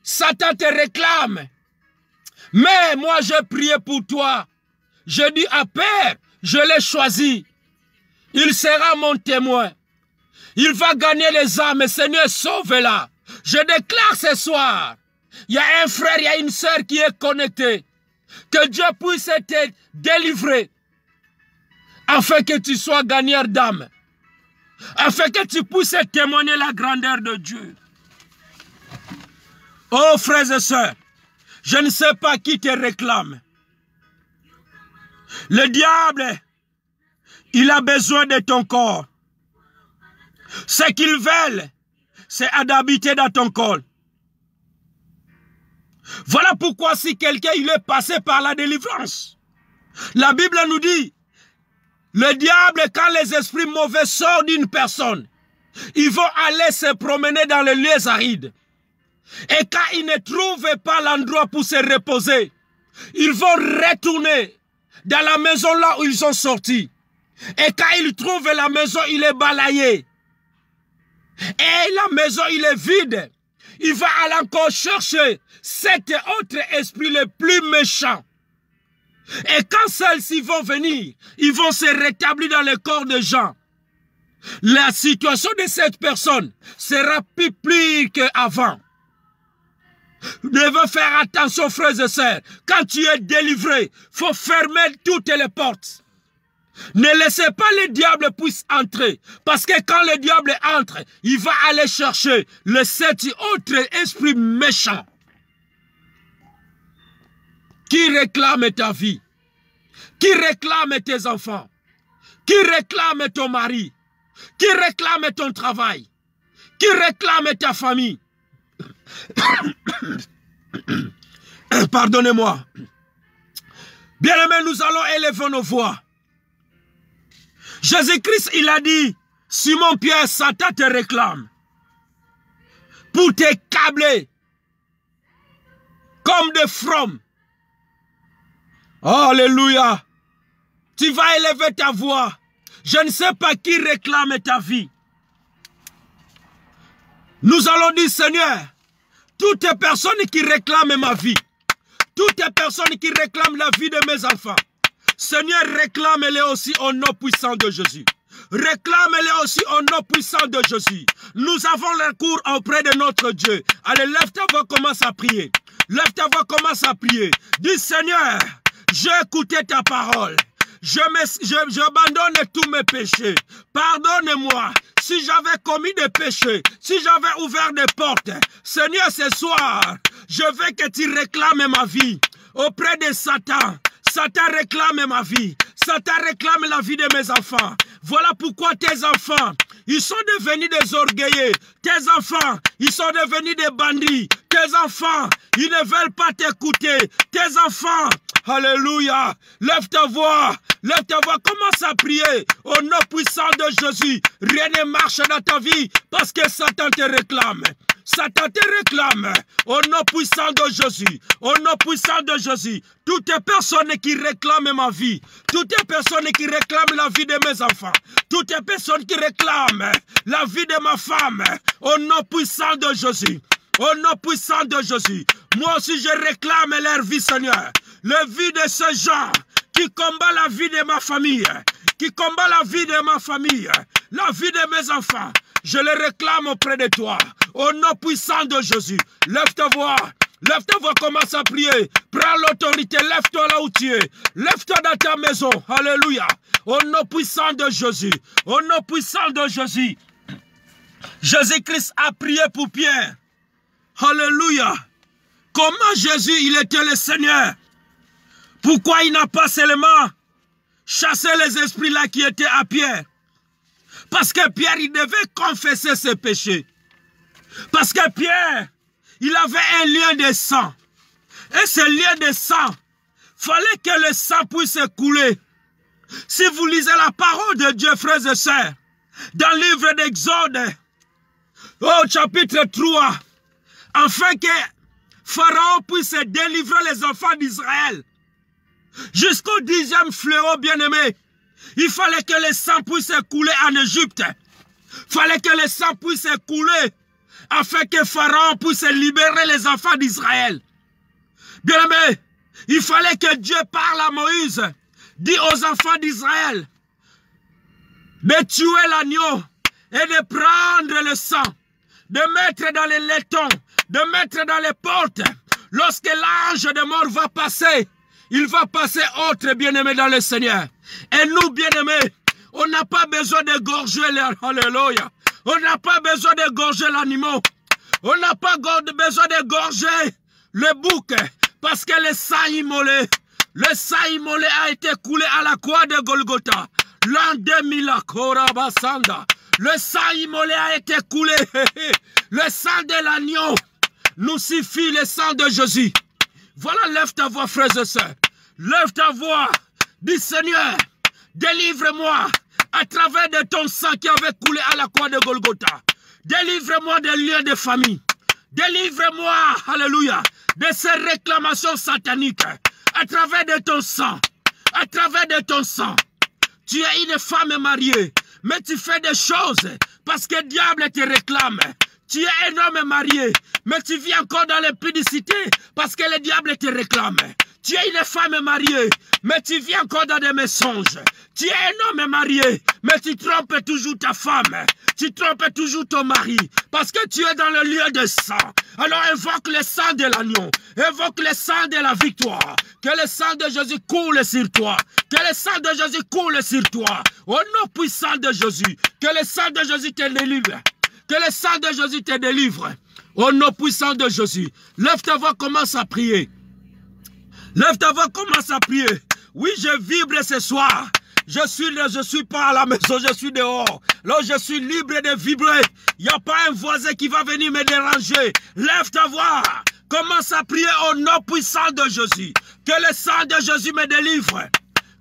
Satan te réclame. Mais moi j'ai prié pour toi. Je dis à Père, je l'ai choisi. Il sera mon témoin. Il va gagner les âmes. Seigneur, sauve-la. Je déclare ce soir, il y a un frère, il y a une sœur qui est connectée. Que Dieu puisse te délivrer. Afin que tu sois gagneur d'âme. Afin que tu puisses témoigner la grandeur de Dieu. Oh frères et sœurs, je ne sais pas qui te réclame. Le diable, il a besoin de ton corps. Ce qu'ils veulent, c'est d'habiter dans ton corps. Voilà pourquoi si quelqu'un il est passé par la délivrance, la Bible nous dit, le diable, quand les esprits mauvais sortent d'une personne, ils vont aller se promener dans les lieux arides. Et quand ils ne trouvent pas l'endroit pour se reposer, ils vont retourner dans la maison là où ils sont sortis. Et quand ils trouvent la maison, il est balayé. Et la maison, il est vide. Il va aller encore chercher cet autre esprit le plus méchant. Et quand celles-ci vont venir, ils vont se rétablir dans le corps des gens. La situation de cette personne sera plus pire qu'avant. Vous devez faire attention, frères et sœurs. Quand tu es délivré, il faut fermer toutes les portes. Ne laissez pas le diable puisse entrer. Parce que quand le diable entre, il va aller chercher le sept autres esprits méchants. Qui réclame ta vie? Qui réclame tes enfants? Qui réclame ton mari? Qui réclame ton travail? Qui réclame ta famille? Pardonnez-moi. Bien-aimés, nous allons élever nos voix. Jésus-Christ, il a dit, Simon-Pierre, Satan te réclame pour te câbler comme des fromes. Alléluia. Tu vas élever ta voix. Je ne sais pas qui réclame ta vie. Nous allons dire, Seigneur, toutes les personnes qui réclament ma vie, toutes les personnes qui réclament la vie de mes enfants, Seigneur, réclame-les aussi au nom puissant de Jésus. Réclame-les aussi au nom puissant de Jésus. Nous avons le cours auprès de notre Dieu. Allez, lève ta voix, commence à prier. Lève ta voix, commence à prier. Dis, Seigneur, j'ai écouté ta parole. J'abandonne tous mes péchés. Pardonne-moi si j'avais commis des péchés, si j'avais ouvert des portes. Seigneur, ce soir, je veux que tu réclames ma vie auprès de Satan. Satan réclame ma vie. Satan réclame la vie de mes enfants. Voilà pourquoi tes enfants, ils sont devenus des orgueilleux. Tes enfants, ils sont devenus des bandits. Tes enfants, ils ne veulent pas t'écouter. Tes enfants, alléluia, lève ta voix, commence à prier au nom puissant de Jésus. Rien ne marche dans ta vie parce que Satan te réclame. Satan te réclame au nom puissant de Jésus. Au nom puissant de Jésus. Toutes les personnes qui réclament ma vie. Toutes les personnes qui réclament la vie de mes enfants. Toutes les personnes qui réclament la vie de ma femme. Au nom puissant de Jésus. Au nom puissant de Jésus. Moi aussi je réclame leur vie, Seigneur. La vie de ces gens qui combattent la vie de ma famille. Qui combattent la vie de ma famille. La vie de mes enfants. Je les réclame auprès de toi. Au nom puissant de Jésus. Lève ta voix. Lève ta voix, commence à prier. Prends l'autorité. Lève-toi là où tu es. Lève-toi dans ta maison. Alléluia. Au nom puissant de Jésus. Au nom puissant de Jésus. Jésus-Christ a prié pour Pierre. Alléluia. Comment Jésus, il était le Seigneur? Pourquoi il n'a pas seulement chassé les esprits là qui étaient à Pierre? Parce que Pierre, il devait confesser ses péchés. Parce que Pierre, il avait un lien de sang. Et ce lien de sang, fallait que le sang puisse couler. Si vous lisez la parole de Dieu, frères et sœurs, dans le livre d'Exode, au chapitre 3, afin que Pharaon puisse délivrer les enfants d'Israël, jusqu'au 10e fléau bien-aimé, il fallait que le sang puisse couler en Égypte. Il fallait que le sang puisse couler afin que Pharaon puisse libérer les enfants d'Israël. Bien-aimé, il fallait que Dieu parle à Moïse, dit aux enfants d'Israël de tuer l'agneau et de prendre le sang, de mettre dans les laitons, de mettre dans les portes. Lorsque l'ange de mort va passer, il va passer autre bien-aimé dans le Seigneur. Et nous, bien-aimés, on n'a pas besoin de gorger alléluia. On n'a pas besoin de gorger l'animal. On n'a pas besoin de gorger le bouc. Parce que le sang immolé, a été coulé à la croix de Golgotha. L'an 2000, le sang immolé a été coulé. Le sang de l'agneau nous suffit, le sang de Jésus. Voilà, lève ta voix, frères et sœurs. Lève ta voix. Dis, Seigneur, délivre-moi à travers de ton sang qui avait coulé à la croix de Golgotha. Délivre-moi des liens de famille. Délivre-moi, alléluia, de ces réclamations sataniques. À travers de ton sang. À travers de ton sang. Tu es une femme mariée, mais tu fais des choses parce que le diable te réclame. Tu es un homme marié, mais tu vis encore dans l'impudicité parce que le diable te réclame. Tu es une femme mariée, mais tu vis encore dans des mensonges. Tu es un homme marié, mais tu trompes toujours ta femme. Tu trompes toujours ton mari, parce que tu es dans le lieu de sang. Alors invoque le sang de l'agneau, invoque le sang de la victoire. Que le sang de Jésus coule sur toi. Que le sang de Jésus coule sur toi. Au nom puissant de Jésus, que le sang de Jésus te délivre. Que le sang de Jésus te délivre. Au nom puissant de Jésus. Lève ta voix, commence à prier. Lève ta voix, commence à prier. Oui, je vibre ce soir. Je suis pas à la maison, je suis dehors. Là, je suis libre de vibrer. Il n'y a pas un voisin qui va venir me déranger. Lève ta voix. Commence à prier au nom puissant de Jésus. Que le sang de Jésus me délivre.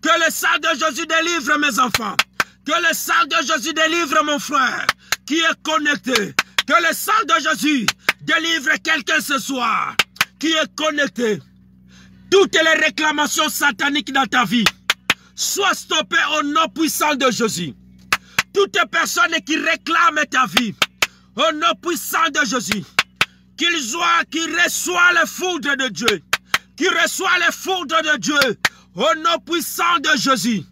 Que le sang de Jésus délivre mes enfants. Que le sang de Jésus délivre mon frère qui est connecté. Que le sang de Jésus délivre quelqu'un ce soir qui est connecté. Toutes les réclamations sataniques dans ta vie soient stoppées au nom puissant de Jésus. Toute personne qui réclame ta vie au nom puissant de Jésus, qu'il reçoit le foudre de Dieu, qu'il reçoit le foudre de Dieu au nom puissant de Jésus.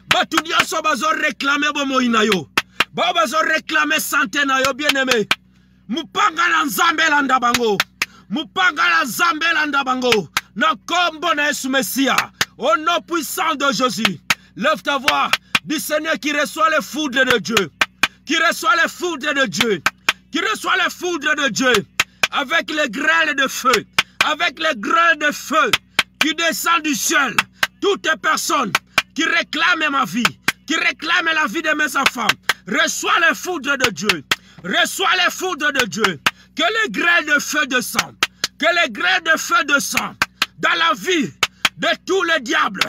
Batu nyonso bazo réclamer bomoi na yo. Ba bazo réclamer santé na yo bien-aimé. Mupanga na nzambe landa bango. Mupanga na nzambe landa bango. Na kombo na Yesu Messia. Au nom puissant de Jésus. Lève ta voix. Du Seigneur qui reçoit le foudre de Dieu. Qui reçoit le foudre de Dieu. Qui reçoit le foudre de Dieu. Avec les grêles de feu. Avec les grêles de feu. Qui descend du ciel. Toute personne qui réclame ma vie, qui réclame la vie de mes enfants, reçois le foudre de Dieu, reçois le foudre de Dieu, que les grêles de feu descendent, que les grêles de feu descendent dans la vie de tous les diables,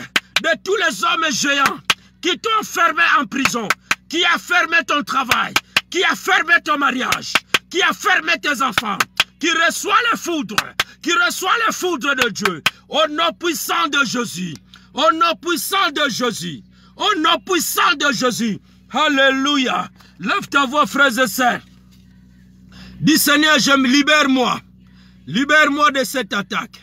de tous les hommes géants qui t'ont fermé en prison, qui a fermé ton travail, qui a fermé ton mariage, qui a fermé tes enfants, qui reçoit le foudre de Dieu, au nom puissant de Jésus. Au nom puissant de Jésus. Au nom puissant de Jésus. Alléluia. Lève ta voix, frères et sœurs. Dis Seigneur, libère-moi. Libère-moi de cette attaque.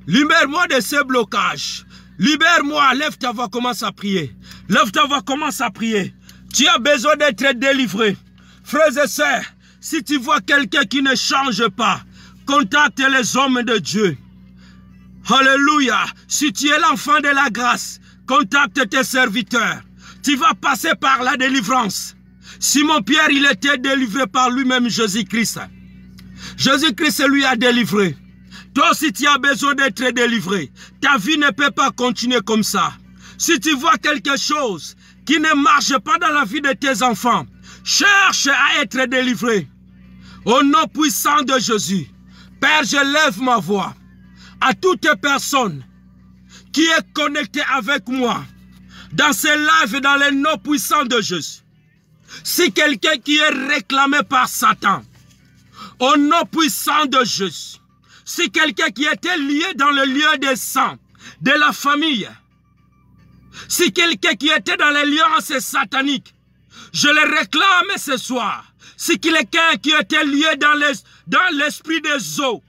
Libère-moi de ce blocage. Libère-moi. Lève ta voix, commence à prier. Lève ta voix, commence à prier. Tu as besoin d'être délivré. Frères et sœurs, si tu vois quelqu'un qui ne change pas, contacte les hommes de Dieu. Alléluia. Si tu es l'enfant de la grâce, contacte tes serviteurs. Tu vas passer par la délivrance. Simon-Pierre, il était délivré par lui-même Jésus-Christ. Jésus-Christ lui a délivré. Toi aussi, tu as besoin d'être délivré. Ta vie ne peut pas continuer comme ça. Si tu vois quelque chose qui ne marche pas dans la vie de tes enfants, cherche à être délivré. Au nom puissant de Jésus, Père, je lève ma voix à toute personne qui est connectée avec moi dans ces lives et dans les noms puissants de Jésus. Si quelqu'un qui est réclamé par Satan, au nom puissant de Jésus, si quelqu'un qui était lié dans le lieu des sang, de la famille, si quelqu'un qui était dans l'alliance satanique, je le réclame ce soir. Si quelqu'un qui était lié dans l'esprit des eaux,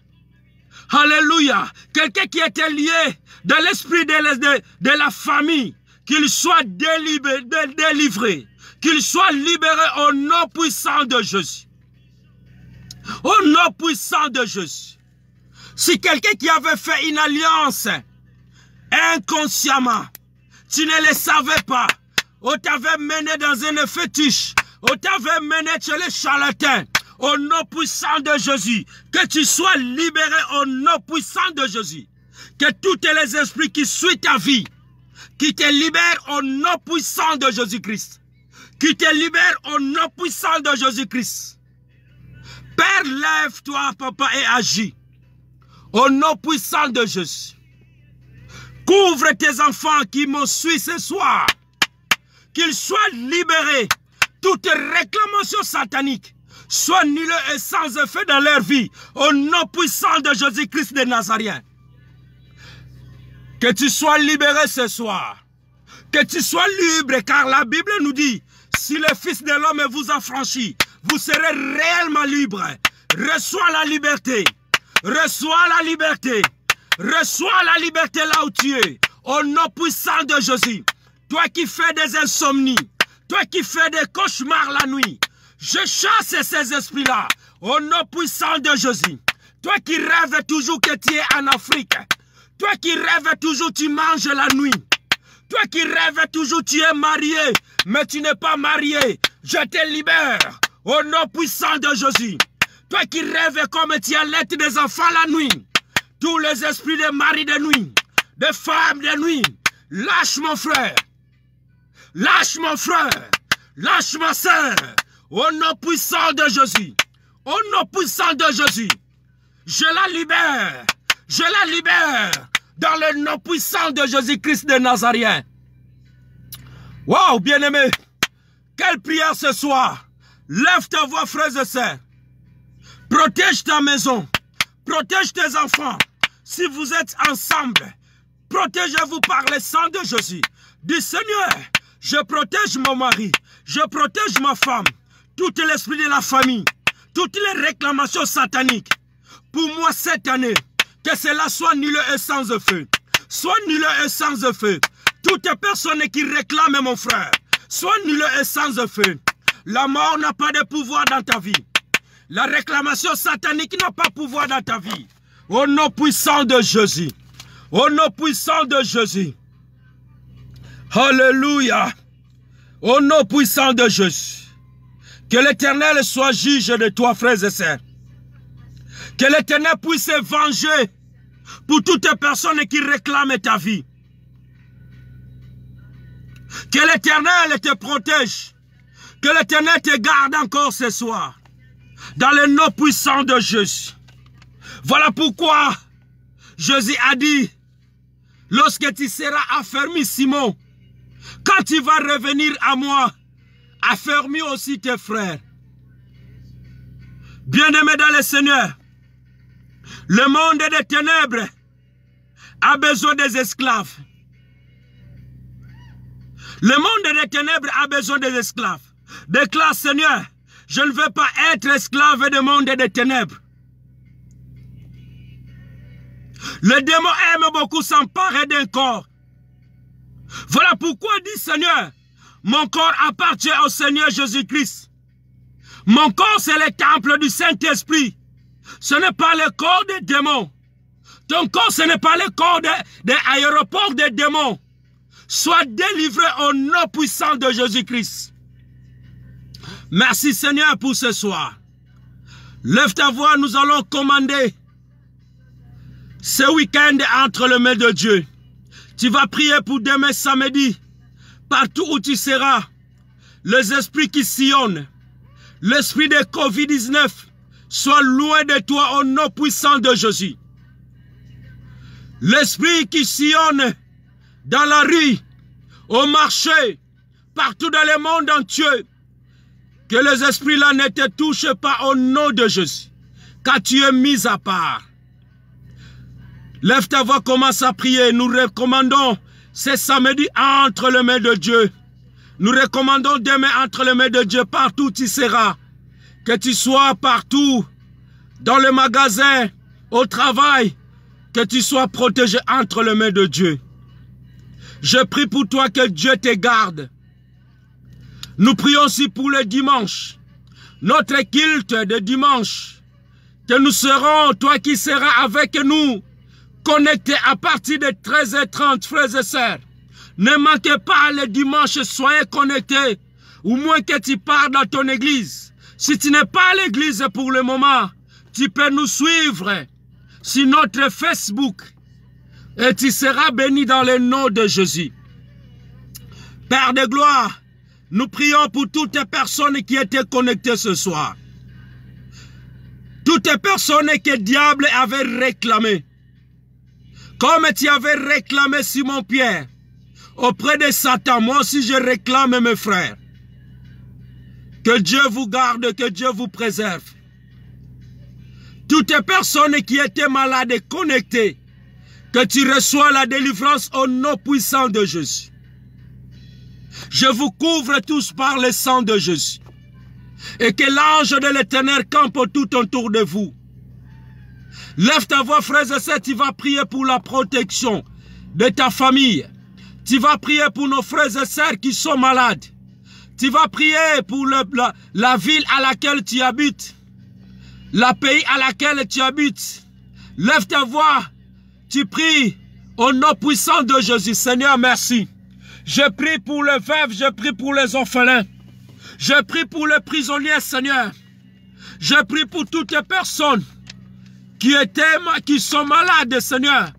alléluia, quelqu'un qui était lié dans l'esprit de la famille, qu'il soit délivré, qu'il soit libéré au nom puissant de Jésus. Au nom puissant de Jésus. Si quelqu'un qui avait fait une alliance inconsciemment, tu ne le savais pas, on t'avait mené dans un fétiche, on t'avait mené chez les charlatans, au nom puissant de Jésus, que tu sois libéré au nom puissant de Jésus. Que tous les esprits qui suivent ta vie, qui te libèrent au nom puissant de Jésus-Christ. Qui te libèrent au nom puissant de Jésus-Christ. Père, lève-toi, papa, et agis. Au nom puissant de Jésus. Couvre tes enfants qui m'ont suivi ce soir. Qu'ils soient libérés. Toute réclamation satanique soit nulle et sans effet dans leur vie, au nom puissant de Jésus-Christ de Nazareth. Que tu sois libéré ce soir. Que tu sois libre, car la Bible nous dit, si le Fils de l'homme vous affranchit, vous serez réellement libre. Reçois la liberté. Reçois la liberté. Reçois la liberté là où tu es. Au nom puissant de Jésus. Toi qui fais des insomnies, toi qui fais des cauchemars la nuit, je chasse ces esprits-là au nom puissant de Jésus. Toi qui rêves toujours que tu es en Afrique, toi qui rêves toujours tu manges la nuit, toi qui rêves toujours tu es marié, mais tu n'es pas marié, je te libère au nom puissant de Jésus. Toi qui rêves comme tu allaites des enfants la nuit, tous les esprits de mari de nuit, de femmes de nuit, lâche mon frère, lâche mon frère, lâche ma soeur, au nom puissant de Jésus, au nom puissant de Jésus, je la libère dans le nom puissant de Jésus-Christ de Nazareth. Waouh, bien-aimé, quelle prière ce soir. Lève ta voix, frères et sœurs. Protège ta maison, protège tes enfants. Si vous êtes ensemble, protégez-vous par le sang de Jésus. Dis Seigneur, je protège mon mari, je protège ma femme, tout l'esprit de la famille, toutes les réclamations sataniques. Pour moi cette année, que cela soit nul et sans effet. Soit nul et sans effet. Toute personne qui réclame mon frère, soit nul et sans effet. La mort n'a pas de pouvoir dans ta vie. La réclamation satanique n'a pas pouvoir dans ta vie. Au nom puissant de Jésus. Au nom puissant de Jésus. Alléluia. Au nom puissant de Jésus. Que l'Éternel soit juge de toi, frères et sœurs. Que l'Éternel puisse se venger pour toute personne qui réclame ta vie. Que l'Éternel te protège. Que l'Éternel te garde encore ce soir. Dans le nom puissant de Jésus. Voilà pourquoi Jésus a dit, lorsque tu seras affermi, Simon, quand tu vas revenir à moi, affermis aussi tes frères. Bien-aimés dans le Seigneur, le monde des ténèbres a besoin des esclaves. Le monde des ténèbres a besoin des esclaves. Déclare Seigneur, je ne veux pas être esclave du monde des ténèbres. Le démon aime beaucoup s'emparer d'un corps. Voilà pourquoi dit Seigneur, mon corps appartient au Seigneur Jésus-Christ. Mon corps c'est le temple du Saint-Esprit. Ce n'est pas le corps des démons. Ton corps ce n'est pas le corps des aéroports des démons. Sois délivré au nom puissant de Jésus-Christ. Merci Seigneur pour ce soir. Lève ta voix, nous allons commander ce week-end entre les mains de Dieu. Tu vas prier pour demain samedi. Partout où tu seras, les esprits qui sillonnent, l'esprit de Covid-19, soient loin de toi au nom puissant de Jésus. L'esprit qui sillonne dans la rue, au marché, partout dans le monde entier, que les esprits-là ne te touchent pas au nom de Jésus, car tu es mis à part. Lève ta voix, commence à prier. Nous recommandons ce samedi entre les mains de Dieu. Nous recommandons demain entre les mains de Dieu, partout où tu seras. Que tu sois partout, dans le magasin, au travail, que tu sois protégé entre les mains de Dieu. Je prie pour toi que Dieu te garde. Nous prions aussi pour le dimanche, notre culte de dimanche, que nous serons, toi qui seras avec nous, connectés à partir de 13h30, frères et sœurs. Ne manquez pas le dimanche, soyez connectés, au moins que tu pars dans ton église. Si tu n'es pas à l'église pour le moment, tu peux nous suivre sur notre Facebook et tu seras béni dans le nom de Jésus. Père de gloire, nous prions pour toutes les personnes qui étaient connectées ce soir. Toutes les personnes que le diable avait réclamées. Comme tu avais réclamé Simon-Pierre auprès de Satan, moi aussi je réclame mes frères. Que Dieu vous garde, que Dieu vous préserve. Toutes les personnes qui étaient malades et connectées, que tu reçois la délivrance au nom puissant de Jésus. Je vous couvre tous par le sang de Jésus. Et que l'ange de l'Éternel campe tout autour de vous. Lève ta voix, frères et sœurs, tu vas prier pour la protection de ta famille. Tu vas prier pour nos frères et sœurs qui sont malades. Tu vas prier pour la ville à laquelle tu habites. Le pays à laquelle tu habites. Lève ta voix, tu pries au nom puissant de Jésus. Seigneur, merci. Je prie pour les veuves, je prie pour les orphelins. Je prie pour les prisonniers, Seigneur. Je prie pour toutes les personnes qui sont malades, Seigneur,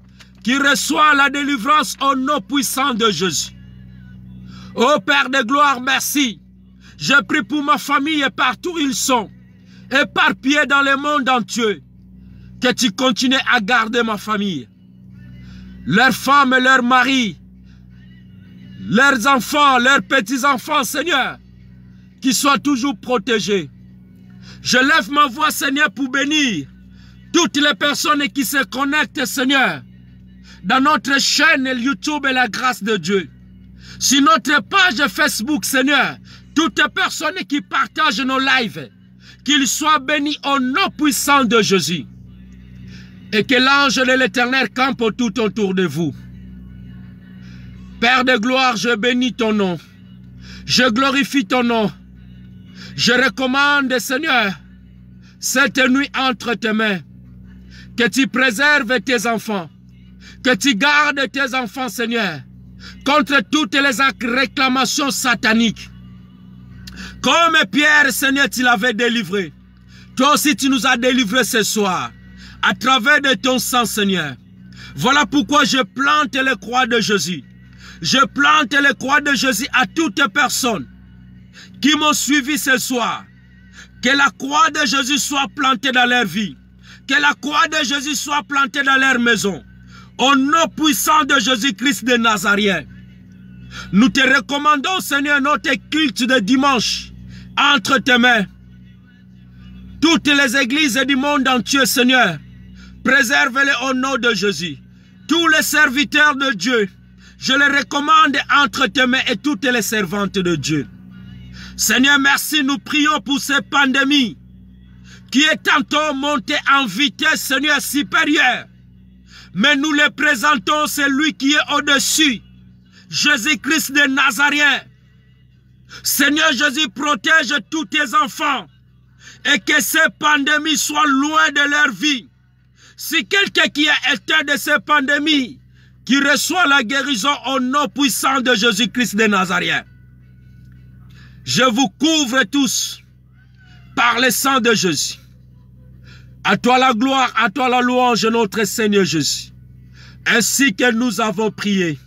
qui reçoivent la délivrance au nom puissant de Jésus. Ô Père de gloire, merci. Je prie pour ma famille et partout où ils sont, éparpillés dans le monde entier, que tu continues à garder ma famille. leurs femmes et leurs maris, leurs enfants, leurs petits-enfants, Seigneur, qu'ils soient toujours protégés. Je lève ma voix, Seigneur, pour bénir toutes les personnes qui se connectent, Seigneur, dans notre chaîne YouTube et la grâce de Dieu. Sur notre page Facebook, Seigneur, toutes les personnes qui partagent nos lives, qu'ils soient bénis au nom puissant de Jésus. Et que l'ange de l'Éternel campe tout autour de vous. Père de gloire, je bénis ton nom. Je glorifie ton nom. Je recommande, Seigneur, cette nuit entre tes mains. Que tu préserves tes enfants. Que tu gardes tes enfants, Seigneur, contre toutes les réclamations sataniques. Comme Pierre, Seigneur, tu l'avais délivré. Toi aussi, tu nous as délivrés ce soir, à travers de ton sang, Seigneur. Voilà pourquoi je plante les croix de Jésus. Je plante les croix de Jésus à toutes personnes qui m'ont suivi ce soir. Que la croix de Jésus soit plantée dans leur vie. Que la croix de Jésus soit plantée dans leur maison. Au nom puissant de Jésus-Christ de Nazareth. Nous te recommandons, Seigneur, notre culte de dimanche entre tes mains. Toutes les églises du monde entier, Seigneur, préserve-les au nom de Jésus. Tous les serviteurs de Dieu, je les recommande entre tes mains et toutes les servantes de Dieu. Seigneur, merci, nous prions pour cette pandémie qui est tantôt montée en vitesse, Seigneur, supérieure. Mais nous le présentons, celui qui est au-dessus, Jésus-Christ de Nazareth. Seigneur Jésus, protège tous tes enfants et que cette pandémie soit loin de leur vie. Si quelqu'un qui est atteint de cette pandémie, qui reçoit la guérison au nom puissant de Jésus-Christ de Nazareth. Je vous couvre tous par le sang de Jésus. À toi la gloire, à toi la louange, notre Seigneur Jésus. Ainsi que nous avons prié.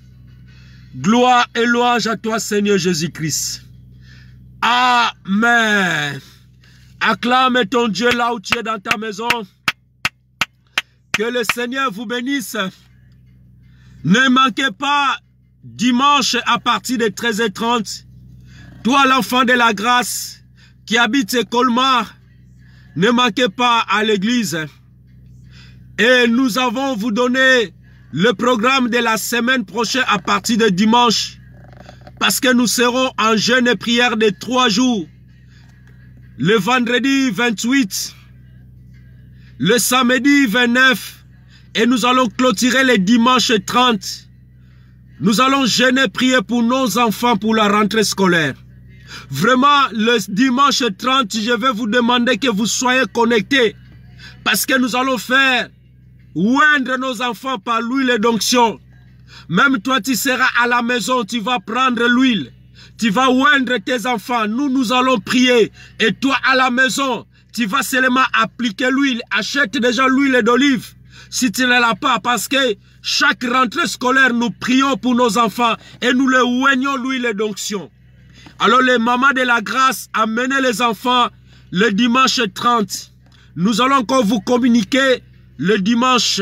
Gloire et louange à toi, Seigneur Jésus-Christ. Amen. Acclame ton Dieu là où tu es dans ta maison. Que le Seigneur vous bénisse. Ne manquez pas dimanche à partir de 13h30. Toi, l'enfant de la grâce qui habite Colmar, ne manquez pas à l'église. Et nous avons vous donné le programme de la semaine prochaine à partir de dimanche. Parce que nous serons en jeûne et prière de 3 jours. Le vendredi 28, le samedi 29, et nous allons clôturer le dimanche 30. Nous allons jeûner, prier pour nos enfants pour la rentrée scolaire. Vraiment, le dimanche 30, je vais vous demander que vous soyez connectés. Parce que nous allons faire oindre nos enfants par l'huile d'onction. Même toi, tu seras à la maison, tu vas prendre l'huile. Tu vas oindre tes enfants. Nous allons prier. Et toi, à la maison, tu vas seulement appliquer l'huile. Achète déjà l'huile d'olive. Si tu ne l'as pas, parce que chaque rentrée scolaire, nous prions pour nos enfants et nous les oignons l'huile d'onction. Alors les mamans de la grâce, amenez les enfants le dimanche 30. Nous allons encore vous communiquer le dimanche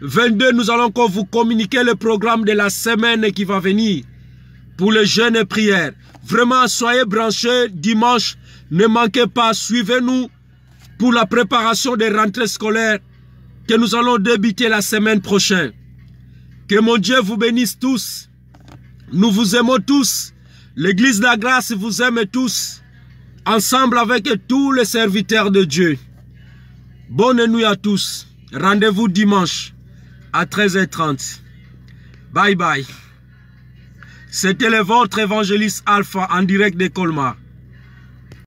22. Nous allons encore vous communiquer le programme de la semaine qui va venir pour les jeûnes et prières. Vraiment, soyez branchés dimanche. Ne manquez pas, suivez-nous pour la préparation des rentrées scolaires que nous allons débuter la semaine prochaine. Que mon Dieu vous bénisse tous. Nous vous aimons tous. L'église de la grâce vous aime tous. Ensemble avec tous les serviteurs de Dieu. Bonne nuit à tous. Rendez-vous dimanche à 13h30. Bye bye. C'était le vôtre évangéliste Alpha en direct de Colmar.